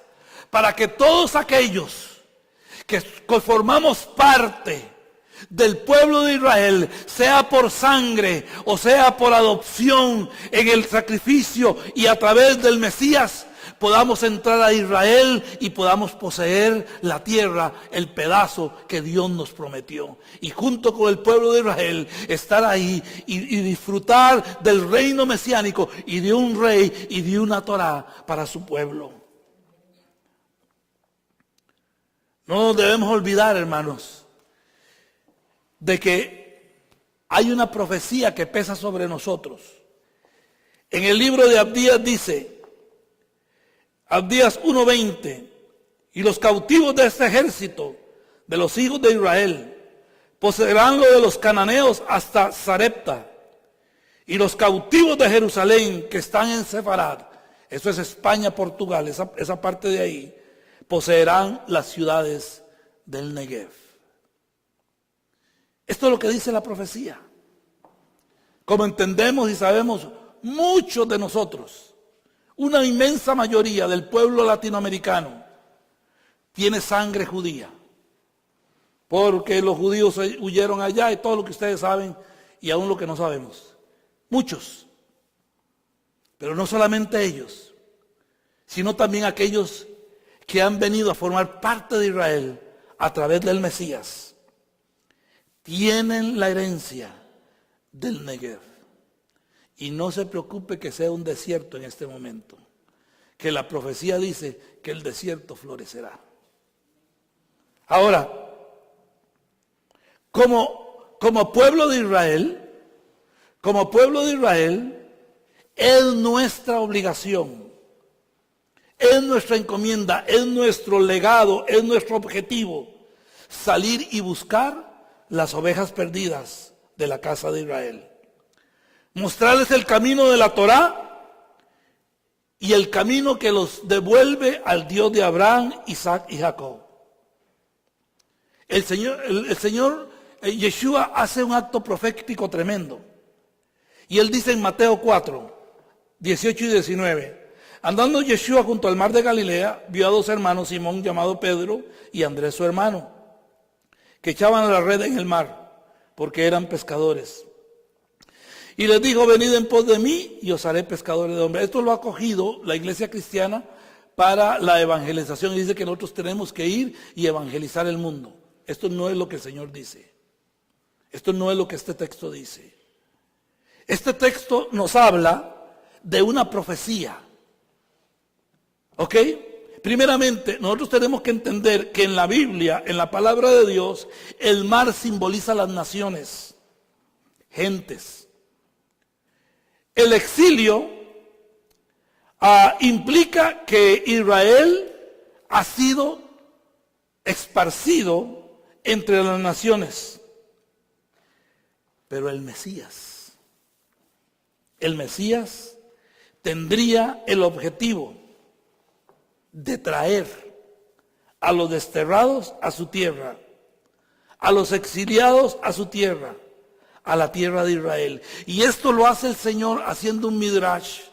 para que todos aquellos que formamos parte del pueblo de Israel, sea por sangre o sea por adopción en el sacrificio y a través del Mesías, podamos entrar a Israel y podamos poseer la tierra, el pedazo que Dios nos prometió. Y junto con el pueblo de Israel estar ahí y disfrutar del reino mesiánico y de un rey y de una Torá para su pueblo. No nos debemos olvidar, hermanos, de que hay una profecía que pesa sobre nosotros. En el libro de Abdías dice, Abdías 1:20, y los cautivos de este ejército de los hijos de Israel poseerán lo de los cananeos hasta Sarepta, y los cautivos de Jerusalén que están en Sefarad, eso es España, Portugal, esa parte de ahí, poseerán las ciudades del Negev. Esto es lo que dice la profecía. Como entendemos y sabemos muchos de nosotros, una inmensa mayoría del pueblo latinoamericano tiene sangre judía, porque los judíos huyeron allá y todo lo que ustedes saben y aún lo que no sabemos. Muchos, pero no solamente ellos, sino también aquellos que han venido a formar parte de Israel a través del Mesías, tienen la herencia del Negev. Y no se preocupe que sea un desierto en este momento, que la profecía dice que el desierto florecerá. Ahora, como pueblo de Israel, es nuestra obligación, es nuestra encomienda, es nuestro legado, es nuestro objetivo, salir y buscar las ovejas perdidas de la casa de Israel. Mostrarles el camino de la Torá y el camino que los devuelve al Dios de Abraham, Isaac y Jacob. El Señor Yeshua hace un acto profético tremendo. Y él dice en Mateo 4, 18 y 19, andando Yeshua junto al mar de Galilea, vio a dos hermanos, Simón llamado Pedro y Andrés su hermano, que echaban la red en el mar, porque eran pescadores. Y les dijo, venid en pos de mí y os haré pescadores de hombres. Esto lo ha cogido la iglesia cristiana para la evangelización. Y dice que nosotros tenemos que ir y evangelizar el mundo. Esto no es lo que el Señor dice. Esto no es lo que este texto dice. Este texto nos habla de una profecía. ¿Ok? Primeramente, nosotros tenemos que entender que en la Biblia, en la palabra de Dios, el mar simboliza las naciones, gentes. El exilio implica que Israel ha sido esparcido entre las naciones. Pero el Mesías tendría el objetivo de traer a los desterrados a su tierra, a los exiliados a su tierra, a la tierra de Israel. Y esto lo hace el Señor haciendo un midrash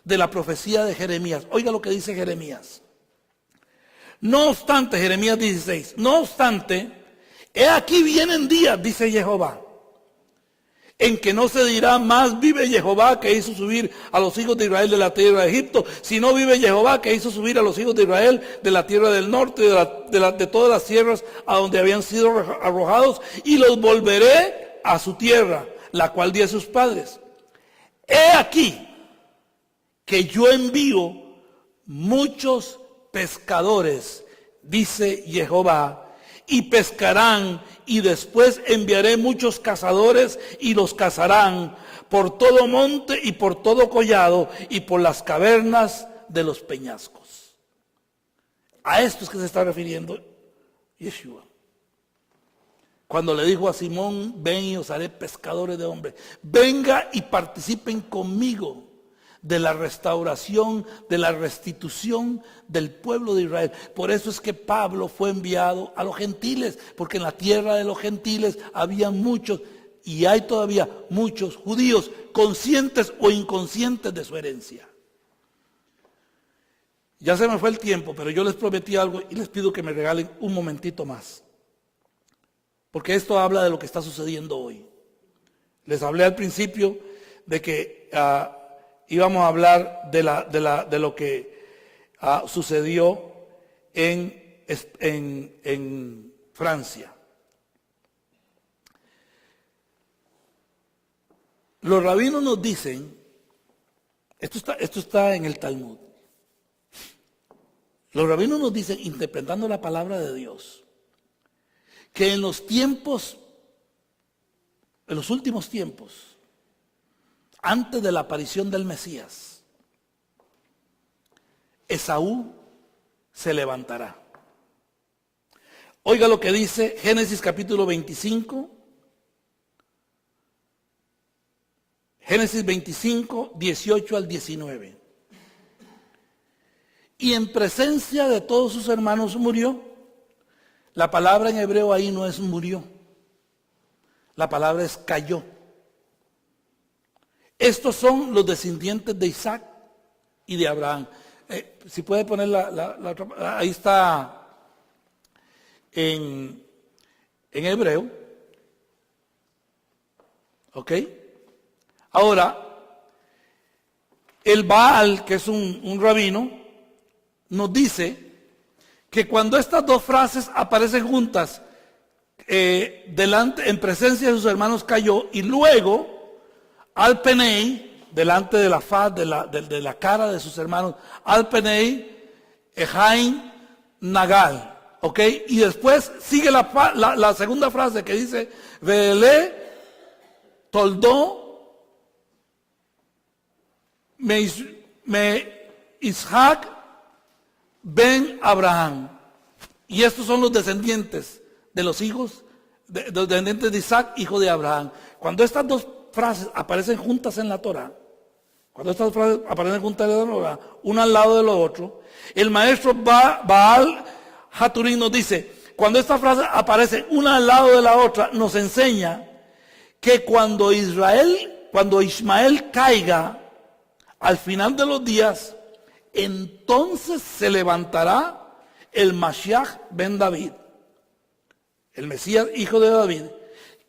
de la profecía de Jeremías. Oiga lo que dice Jeremías. No obstante, Jeremías 16, no obstante, he aquí vienen días, dice Jehová, en que no se dirá más vive Jehová que hizo subir a los hijos de Israel de la tierra de Egipto, sino vive Jehová que hizo subir a los hijos de Israel de la tierra del norte, de todas las tierras a donde habían sido arrojados, y los volveré a su tierra, la cual di a sus padres. He aquí que yo envío muchos pescadores, dice Jehová, y pescarán, y después enviaré muchos cazadores y los cazarán por todo monte y por todo collado y por las cavernas de los peñascos. A esto es que se está refiriendo Yeshua. Cuando le dijo a Simón, ven y os haré pescadores de hombres. Venga y participen conmigo de la restauración, de la restitución del pueblo de Israel. Por eso es que Pablo fue enviado a los gentiles, porque en la tierra de los gentiles había muchos, y hay todavía muchos judíos, conscientes o inconscientes de su herencia. Ya se me fue el tiempo, pero yo les prometí algo y les pido que me regalen un momentito más. Porque esto habla de lo que está sucediendo hoy. Les hablé al principio de que íbamos a hablar de lo que sucedió en Francia. Los rabinos nos dicen, esto está en el Talmud. Los rabinos nos dicen, interpretando la palabra de Dios, que en los últimos tiempos, antes de la aparición del Mesías, Esaú se levantará. Oiga lo que dice Génesis capítulo 25. Génesis 25, 18 al 19. Y en presencia de todos sus hermanos murió. La palabra en hebreo ahí no es murió. La palabra es cayó. Estos son los descendientes de Isaac y de Abraham. Si puede poner la otra, ahí está en hebreo. ¿Ok? Ahora, el Baal, que es un rabino, nos dice que cuando estas dos frases aparecen juntas, en presencia de sus hermanos cayó, y luego al penei, delante de la faz, de la cara de sus hermanos, al penei, ejain nagal, ¿ok? Y después sigue la segunda frase que dice, vele toldó me Isaac ben Abraham. Y estos son los descendientes de los hijos, de los descendientes de Isaac, hijo de Abraham. Cuando estas dos frases aparecen juntas en la Torah, una al lado de lo otro, el maestro Baal Haturín nos dice, cuando estas frases aparecen una al lado de la otra, nos enseña que cuando Ismael caiga al final de los días, entonces se levantará el Mashiach ben David, el Mesías hijo de David,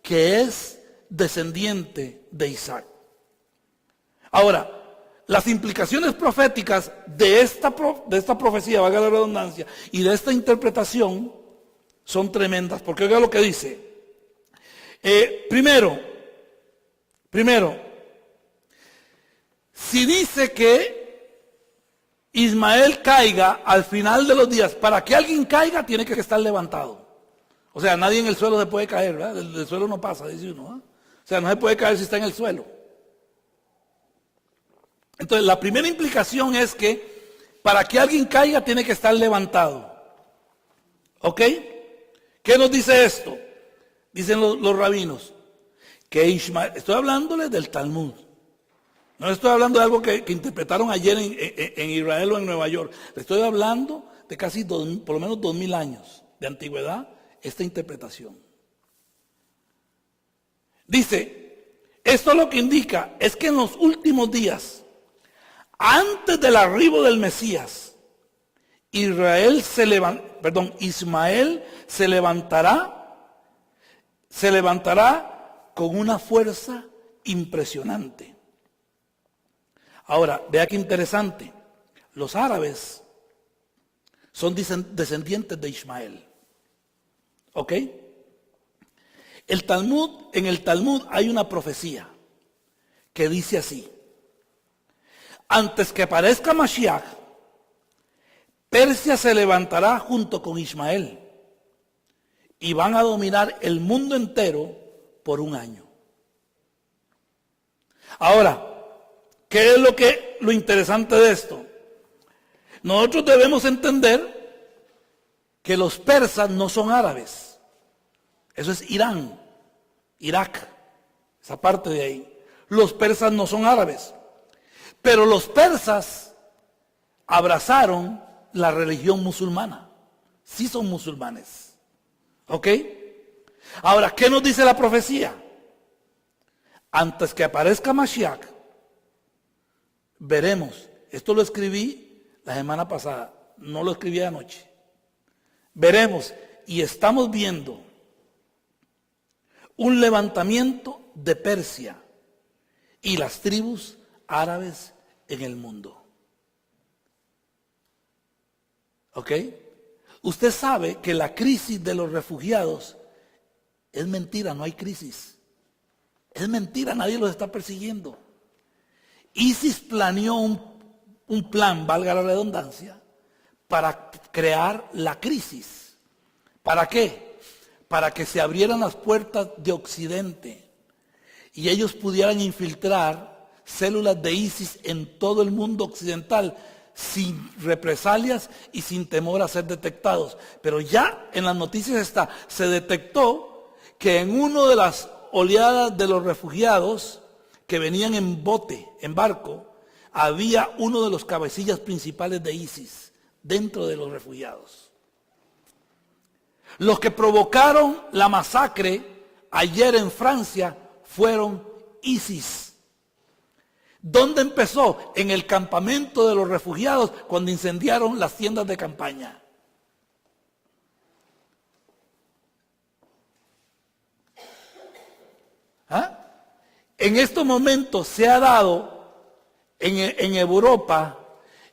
que es descendiente de Isaac. Ahora, las implicaciones proféticas de esta profecía, valga la redundancia, y de esta interpretación son tremendas, porque oiga lo que dice. Primero, si dice que Ismael caiga al final de los días, para que alguien caiga tiene que estar levantado. O sea, nadie en el suelo se puede caer, ¿verdad? Del suelo no pasa, dice uno, ¿eh? O sea, no se puede caer si está en el suelo. Entonces, la primera implicación es que para que alguien caiga tiene que estar levantado. ¿Ok? ¿Qué nos dice esto? Dicen los rabinos, que Ismael, estoy hablándoles del Talmud. No estoy hablando de algo que interpretaron ayer en Israel o en Nueva York. Le estoy hablando de casi por lo menos 2000 años de antigüedad, esta interpretación. Dice, esto lo que indica es que en los últimos días, antes del arribo del Mesías, Ismael se levantará con una fuerza impresionante. Ahora, vea qué interesante. Los árabes son descendientes de Ismael. ¿Ok? En el Talmud hay una profecía que dice así. Antes que aparezca Mashiach, Persia se levantará junto con Ismael y van a dominar el mundo entero por un año. Ahora, ¿qué es lo interesante de esto? Nosotros debemos entender que los persas no son árabes. Eso es Irán, Irak, esa parte de ahí. Los persas no son árabes. Pero los persas abrazaron la religión musulmana. Sí son musulmanes. ¿Ok? Ahora, ¿qué nos dice la profecía? Antes que aparezca Mashiach, veremos, esto lo escribí la semana pasada, no lo escribí anoche. Veremos y estamos viendo un levantamiento de Persia y las tribus árabes en el mundo. ¿Ok? Usted sabe que la crisis de los refugiados es mentira, no hay crisis. Es mentira, nadie los está persiguiendo. ISIS planeó un plan, valga la redundancia, para crear la crisis. ¿Para qué? Para que se abrieran las puertas de Occidente y ellos pudieran infiltrar células de ISIS en todo el mundo occidental sin represalias y sin temor a ser detectados. Pero ya en las noticias se detectó que en una de las oleadas de los refugiados que venían en bote, en barco, había uno de los cabecillas principales de ISIS dentro de los refugiados. Los que provocaron la masacre ayer en Francia fueron ISIS. ¿Dónde empezó? En el campamento de los refugiados cuando incendiaron las tiendas de campaña. ¿Ah? En estos momentos se ha dado en Europa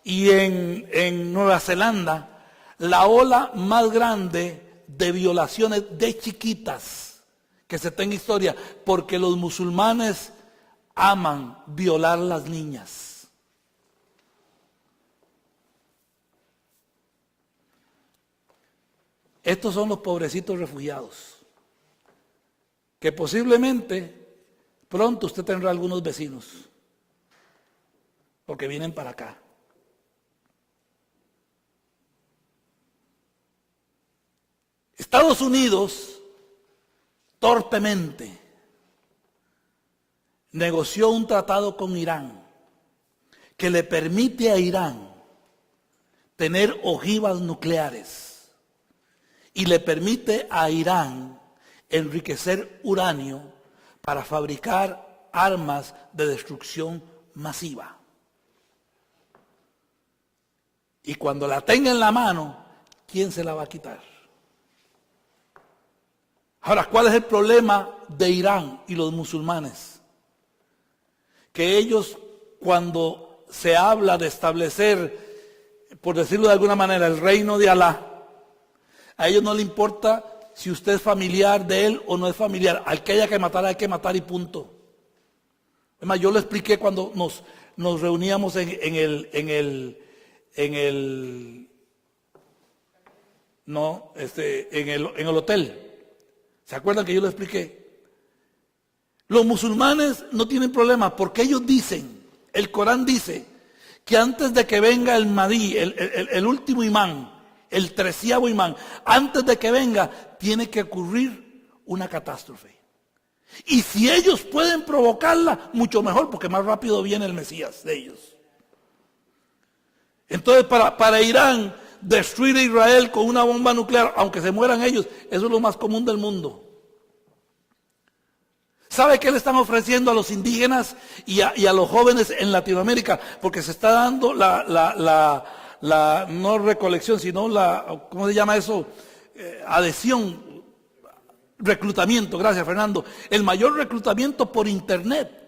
y en Nueva Zelanda la ola más grande de violaciones de chiquitas que se tenga historia, porque los musulmanes aman violar las niñas. Estos son los pobrecitos refugiados, que posiblemente pronto usted tendrá algunos vecinos, porque vienen para acá. Estados Unidos, torpemente, negoció un tratado con Irán que le permite a Irán tener ojivas nucleares y le permite a Irán enriquecer uranio para fabricar armas de destrucción masiva. Y cuando la tenga en la mano, ¿quién se la va a quitar? Ahora, ¿cuál es el problema de Irán y los musulmanes? Que ellos, cuando se habla de establecer, por decirlo de alguna manera, el reino de Alá, a ellos no les importa si usted es familiar de él o no es familiar. Al que haya que matar, hay que matar y punto. Además, yo lo expliqué cuando nos reuníamos en el hotel. ¿Se acuerdan que yo lo expliqué? Los musulmanes no tienen problema porque ellos dicen, el Corán dice, que antes de que venga el Mahdi, el último imán, el 13º imán, antes de que venga, tiene que ocurrir una catástrofe. Y si ellos pueden provocarla, mucho mejor, porque más rápido viene el Mesías de ellos. Entonces, para Irán, destruir a Israel con una bomba nuclear, aunque se mueran ellos, eso es lo más común del mundo. ¿Sabe qué le están ofreciendo a los indígenas y a los jóvenes en Latinoamérica? Porque se está dando la no recolección, sino ¿cómo se llama eso? Adhesión, reclutamiento, gracias Fernando. El mayor reclutamiento por internet.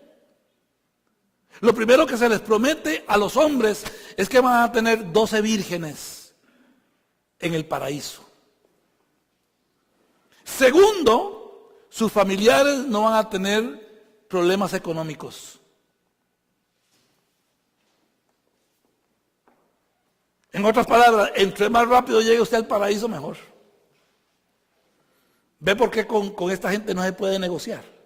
Lo primero que se les promete a los hombres es que van a tener 12 vírgenes en el paraíso. Segundo, sus familiares no van a tener problemas económicos. En otras palabras, entre más rápido llegue usted al paraíso, mejor. ¿Ve por qué con esta gente no se puede negociar?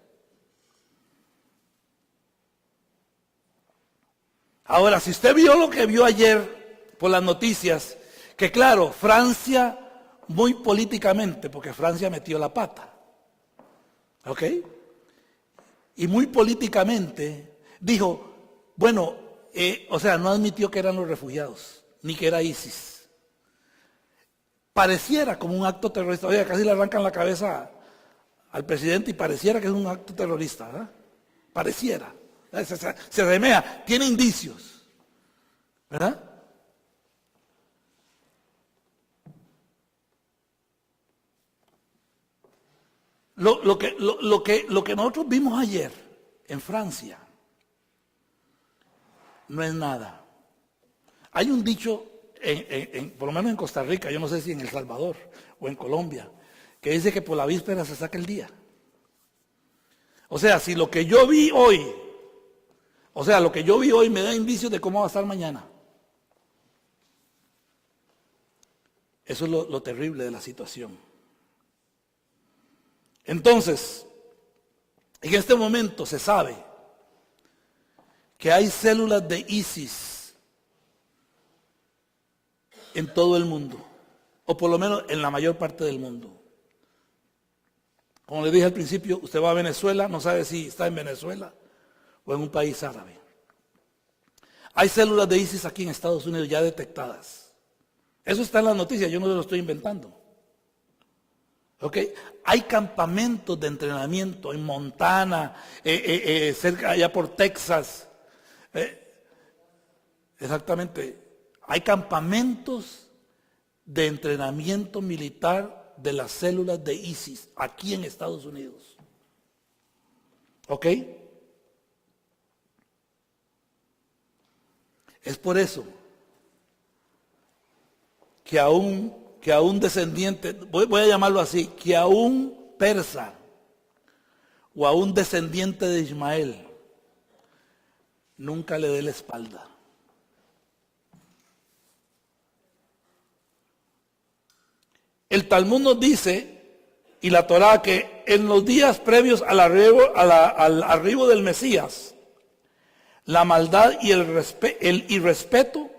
Ahora, si usted vio lo que vio ayer por las noticias, que claro, Francia muy políticamente, porque Francia metió la pata, ¿ok? Y muy políticamente dijo, bueno, no admitió que eran los refugiados, ni que era ISIS. Pareciera como un acto terrorista. Oiga, casi le arrancan la cabeza al presidente y pareciera que es un acto terrorista, ¿verdad? Pareciera. Se remea, tiene indicios, ¿verdad? lo que nosotros vimos ayer en Francia no es nada. Hay un dicho, por lo menos en Costa Rica, yo no sé si en El Salvador o en Colombia, que dice que por la víspera se saca el día. O sea, si lo que yo vi hoy, me da indicios de cómo va a estar mañana. Eso es lo terrible de la situación. Entonces, en este momento se sabe que hay células de ISIS en todo el mundo, o por lo menos en la mayor parte del mundo. Como les dije al principio, usted va a Venezuela, no sabe si está en Venezuela o en un país árabe. Hay células de ISIS aquí en Estados Unidos ya detectadas. Eso está en las noticias, yo no lo estoy inventando. ¿Ok? Hay campamentos de entrenamiento en Montana, cerca allá por Texas. Exactamente. Hay campamentos de entrenamiento militar de las células de ISIS aquí en Estados Unidos. ¿Ok? Es por eso que a un descendiente, voy a llamarlo así, que a un persa o a un descendiente de Ismael nunca le dé la espalda. El Talmud nos dice, y la Torá, que en los días previos al arribo del Mesías, la maldad y el irrespeto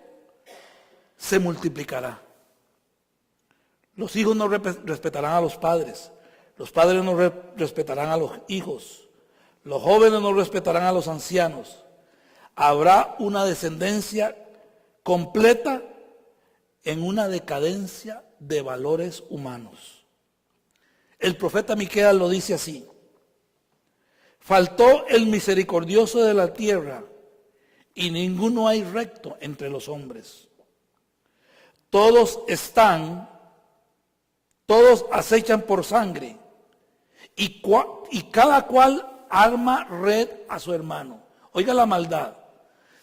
se multiplicará. Los hijos no respetarán a los padres no respetarán a los hijos, los jóvenes no respetarán a los ancianos. Habrá una descendencia completa en una decadencia de valores humanos. El profeta Miqueas lo dice así: faltó el misericordioso de la tierra y ninguno hay recto entre los hombres. Todos acechan por sangre y cada cual arma red a su hermano. Oiga la maldad.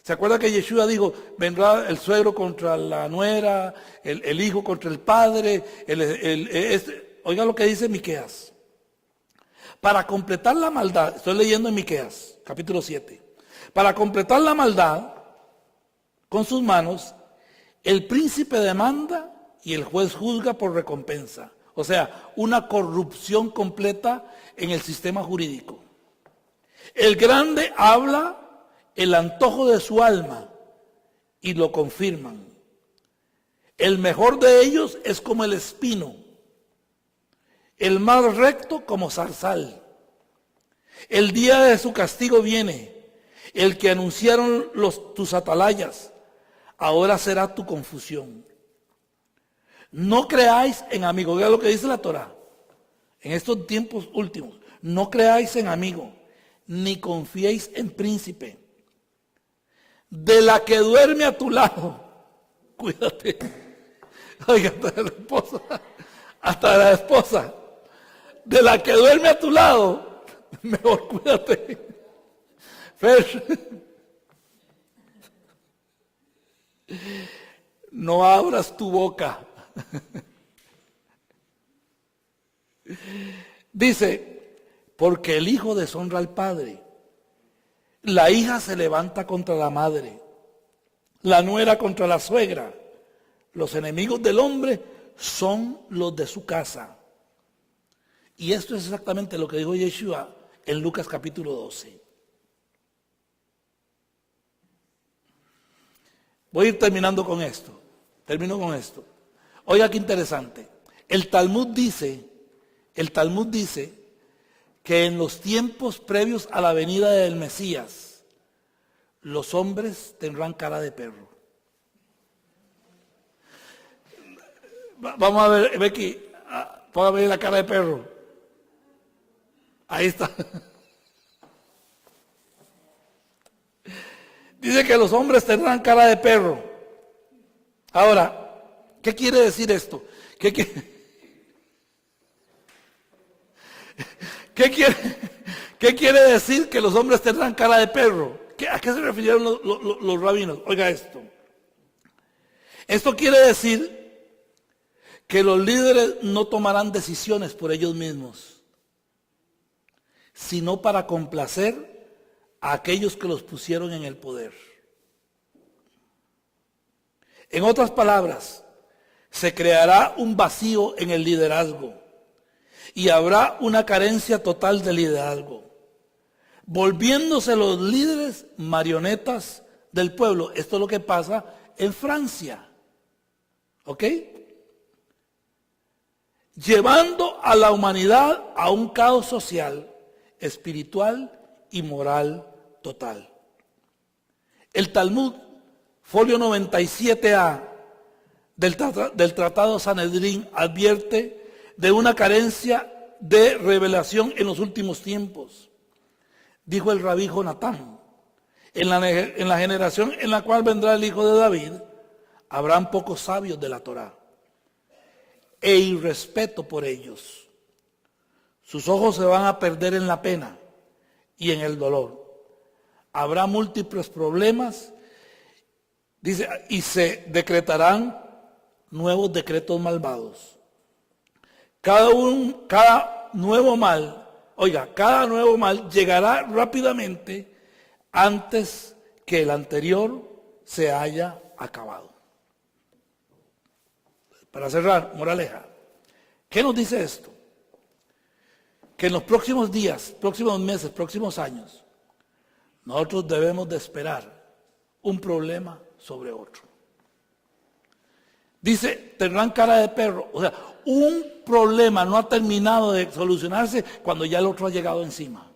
¿Se acuerda que Yeshua dijo, vendrá el suegro contra la nuera, el hijo contra el padre? Oiga lo que dice Miqueas. Para completar la maldad, estoy leyendo en Miqueas, capítulo 7. Para completar la maldad con sus manos, el príncipe demanda y el juez juzga por recompensa. O sea, una corrupción completa en el sistema jurídico. El grande habla el antojo de su alma y lo confirman. El mejor de ellos es como el espino, el más recto como zarzal. El día de su castigo viene, el que anunciaron tus atalayas, ahora será tu confusión. No creáis en amigo, vea lo que dice la Torá, en estos tiempos últimos, no creáis en amigo, ni confiéis en príncipe. De la que duerme a tu lado, cuídate. Oiga, hasta la esposa, de la que duerme a tu lado, mejor cuídate. No abras tu boca. Dice, porque el hijo deshonra al padre, la hija se levanta contra la madre, la nuera contra la suegra. Los enemigos del hombre son los de su casa. Y esto es exactamente lo que dijo Yeshua en Lucas capítulo 12. Voy a ir terminando con esto. Termino con esto. Oiga qué interesante. El Talmud dice que en los tiempos previos a la venida del Mesías, los hombres tendrán cara de perro. Vamos a ver, Becky, póngame la cara de perro. Ahí está. Dice que los hombres tendrán cara de perro. Ahora, ¿qué quiere decir esto? ¿Qué quiere, qué quiere decir que los hombres tendrán cara de perro? ¿A qué se refirieron los rabinos? Oiga esto. Esto quiere decir que los líderes no tomarán decisiones por ellos mismos, sino para complacer a aquellos que los pusieron en el poder. En otras palabras, se creará un vacío en el liderazgo y habrá una carencia total de liderazgo, volviéndose los líderes marionetas del pueblo. Esto es lo que pasa en Francia. ¿Ok? Llevando a la humanidad a un caos social, espiritual y moral total. El Talmud, folio 97a del Tratado Sanedrín, advierte de una carencia de revelación en los últimos tiempos. Dijo el rabí Jonatán: en la generación en la cual vendrá el hijo de David, habrán pocos sabios de la Torá e irrespeto por ellos. Sus ojos se van a perder en la pena y en el dolor. Habrá múltiples problemas, dice, y se decretarán nuevos decretos malvados. Cada nuevo mal llegará rápidamente antes que el anterior se haya acabado. Para cerrar, moraleja, ¿qué nos dice esto? Que en los próximos días, próximos meses, próximos años, nosotros debemos de esperar un problema sobre otro. Dice, tendrán cara de perro. O sea, un problema no ha terminado de solucionarse cuando ya el otro ha llegado encima.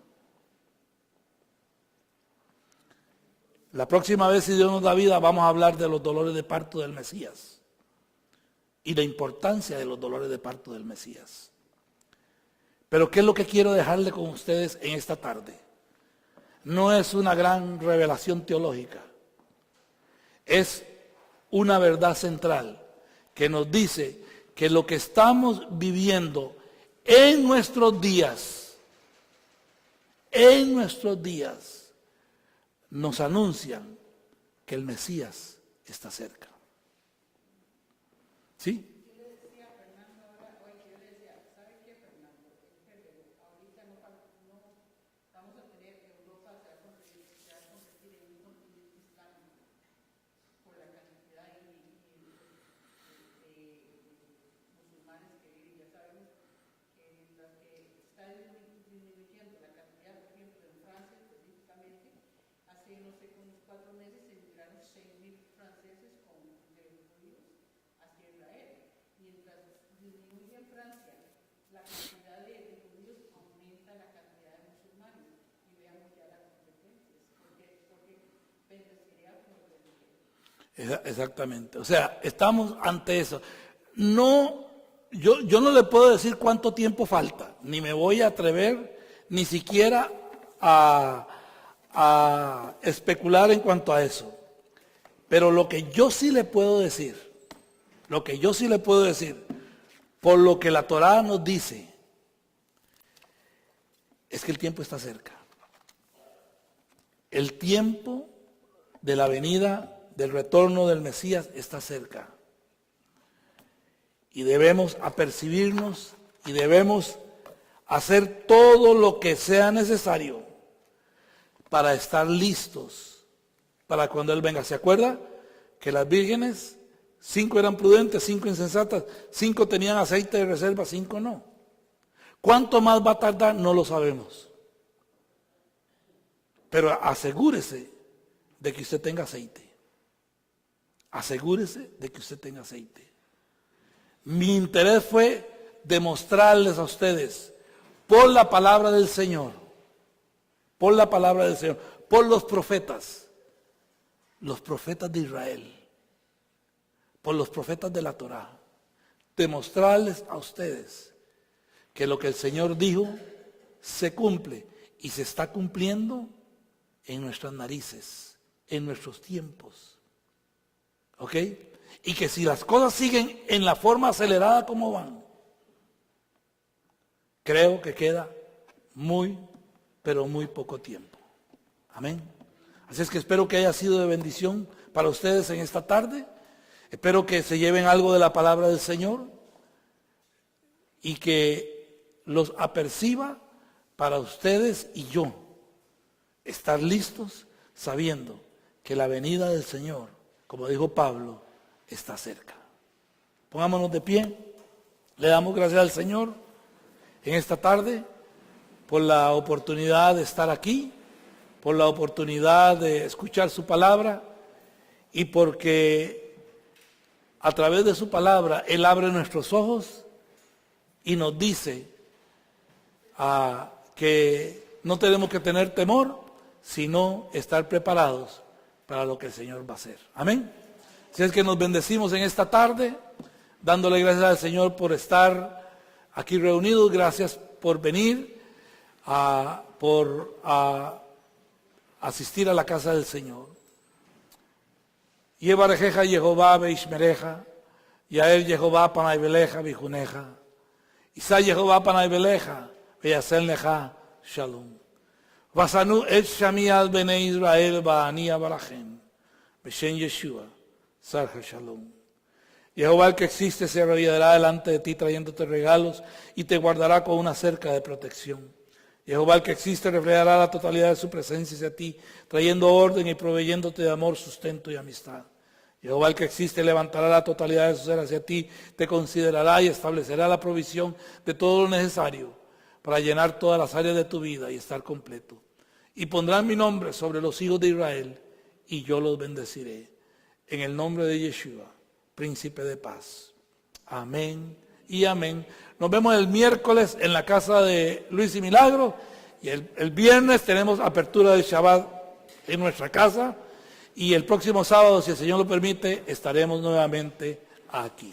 La próxima vez, si Dios nos da vida, vamos a hablar de los dolores de parto del Mesías y la importancia de los dolores de parto del Mesías. Pero ¿qué es lo que quiero dejarle con ustedes en esta tarde? No es una gran revelación teológica. Es una verdad central que nos dice que lo que estamos viviendo en nuestros días, nos anuncian que el Mesías está cerca. ¿Sí? Exactamente. O sea, estamos ante eso. No, yo no le puedo decir cuánto tiempo falta, ni me voy a atrever ni siquiera a especular en cuanto a eso. Pero lo que yo sí le puedo decir, por lo que la Torá nos dice, es que el tiempo está cerca. El tiempo de la venida del retorno del Mesías está cerca. Y debemos apercibirnos y debemos hacer todo lo que sea necesario para estar listos para cuando Él venga. ¿Se acuerda? Que las vírgenes, 5 eran prudentes, 5 insensatas, 5 tenían aceite de reserva, 5 no. ¿Cuánto más va a tardar? No lo sabemos. Pero asegúrese de que usted tenga aceite. Asegúrese de que usted tenga aceite. Mi interés fue demostrarles a ustedes, por la palabra del Señor, por los profetas de Israel, por los profetas de la Torá, demostrarles a ustedes que lo que el Señor dijo se cumple y se está cumpliendo en nuestras narices, en nuestros tiempos. ¿Ok? Y que si las cosas siguen en la forma acelerada como van, creo que queda muy, pero muy poco tiempo. Amén. Así es que espero que haya sido de bendición para ustedes en esta tarde. Espero que se lleven algo de la palabra del Señor y que los aperciba para ustedes y yo estar listos sabiendo que la venida del Señor, como dijo Pablo, está cerca. Pongámonos de pie. Le damos gracias al Señor en esta tarde por la oportunidad de estar aquí, por la oportunidad de escuchar su palabra y porque a través de su palabra Él abre nuestros ojos y nos dice que no tenemos que tener temor, sino estar preparados para lo que el Señor va a hacer. Amén. Así es que nos bendecimos en esta tarde, dándole gracias al Señor por estar aquí reunidos. Gracias por venir, por asistir a la casa del Señor. Yevarejeja Jehová beishmereja, Yael Jehová panaibeleja bijuneja, Isa Jehová panaibeleja, beyasel neja shalom. Vasanu et shami al bene Israel ba'ani barachem, beshen Yeshua, sarja shalom. Jehová el que existe se arrodillará delante de ti trayéndote regalos y te guardará con una cerca de protección. Jehová el que existe reflejará la totalidad de su presencia hacia ti, trayendo orden y proveyéndote de amor, sustento y amistad. Jehová el que existe levantará la totalidad de su ser hacia ti, te considerará y establecerá la provisión de todo lo necesario para llenar todas las áreas de tu vida y estar completo. Y pondrán mi nombre sobre los hijos de Israel y yo los bendeciré. En el nombre de Yeshua, Príncipe de paz. Amén y amén. Nos vemos el miércoles en la casa de Luis y Milagro. Y el viernes tenemos apertura de Shabbat en nuestra casa. Y el próximo sábado, si el Señor lo permite, estaremos nuevamente aquí.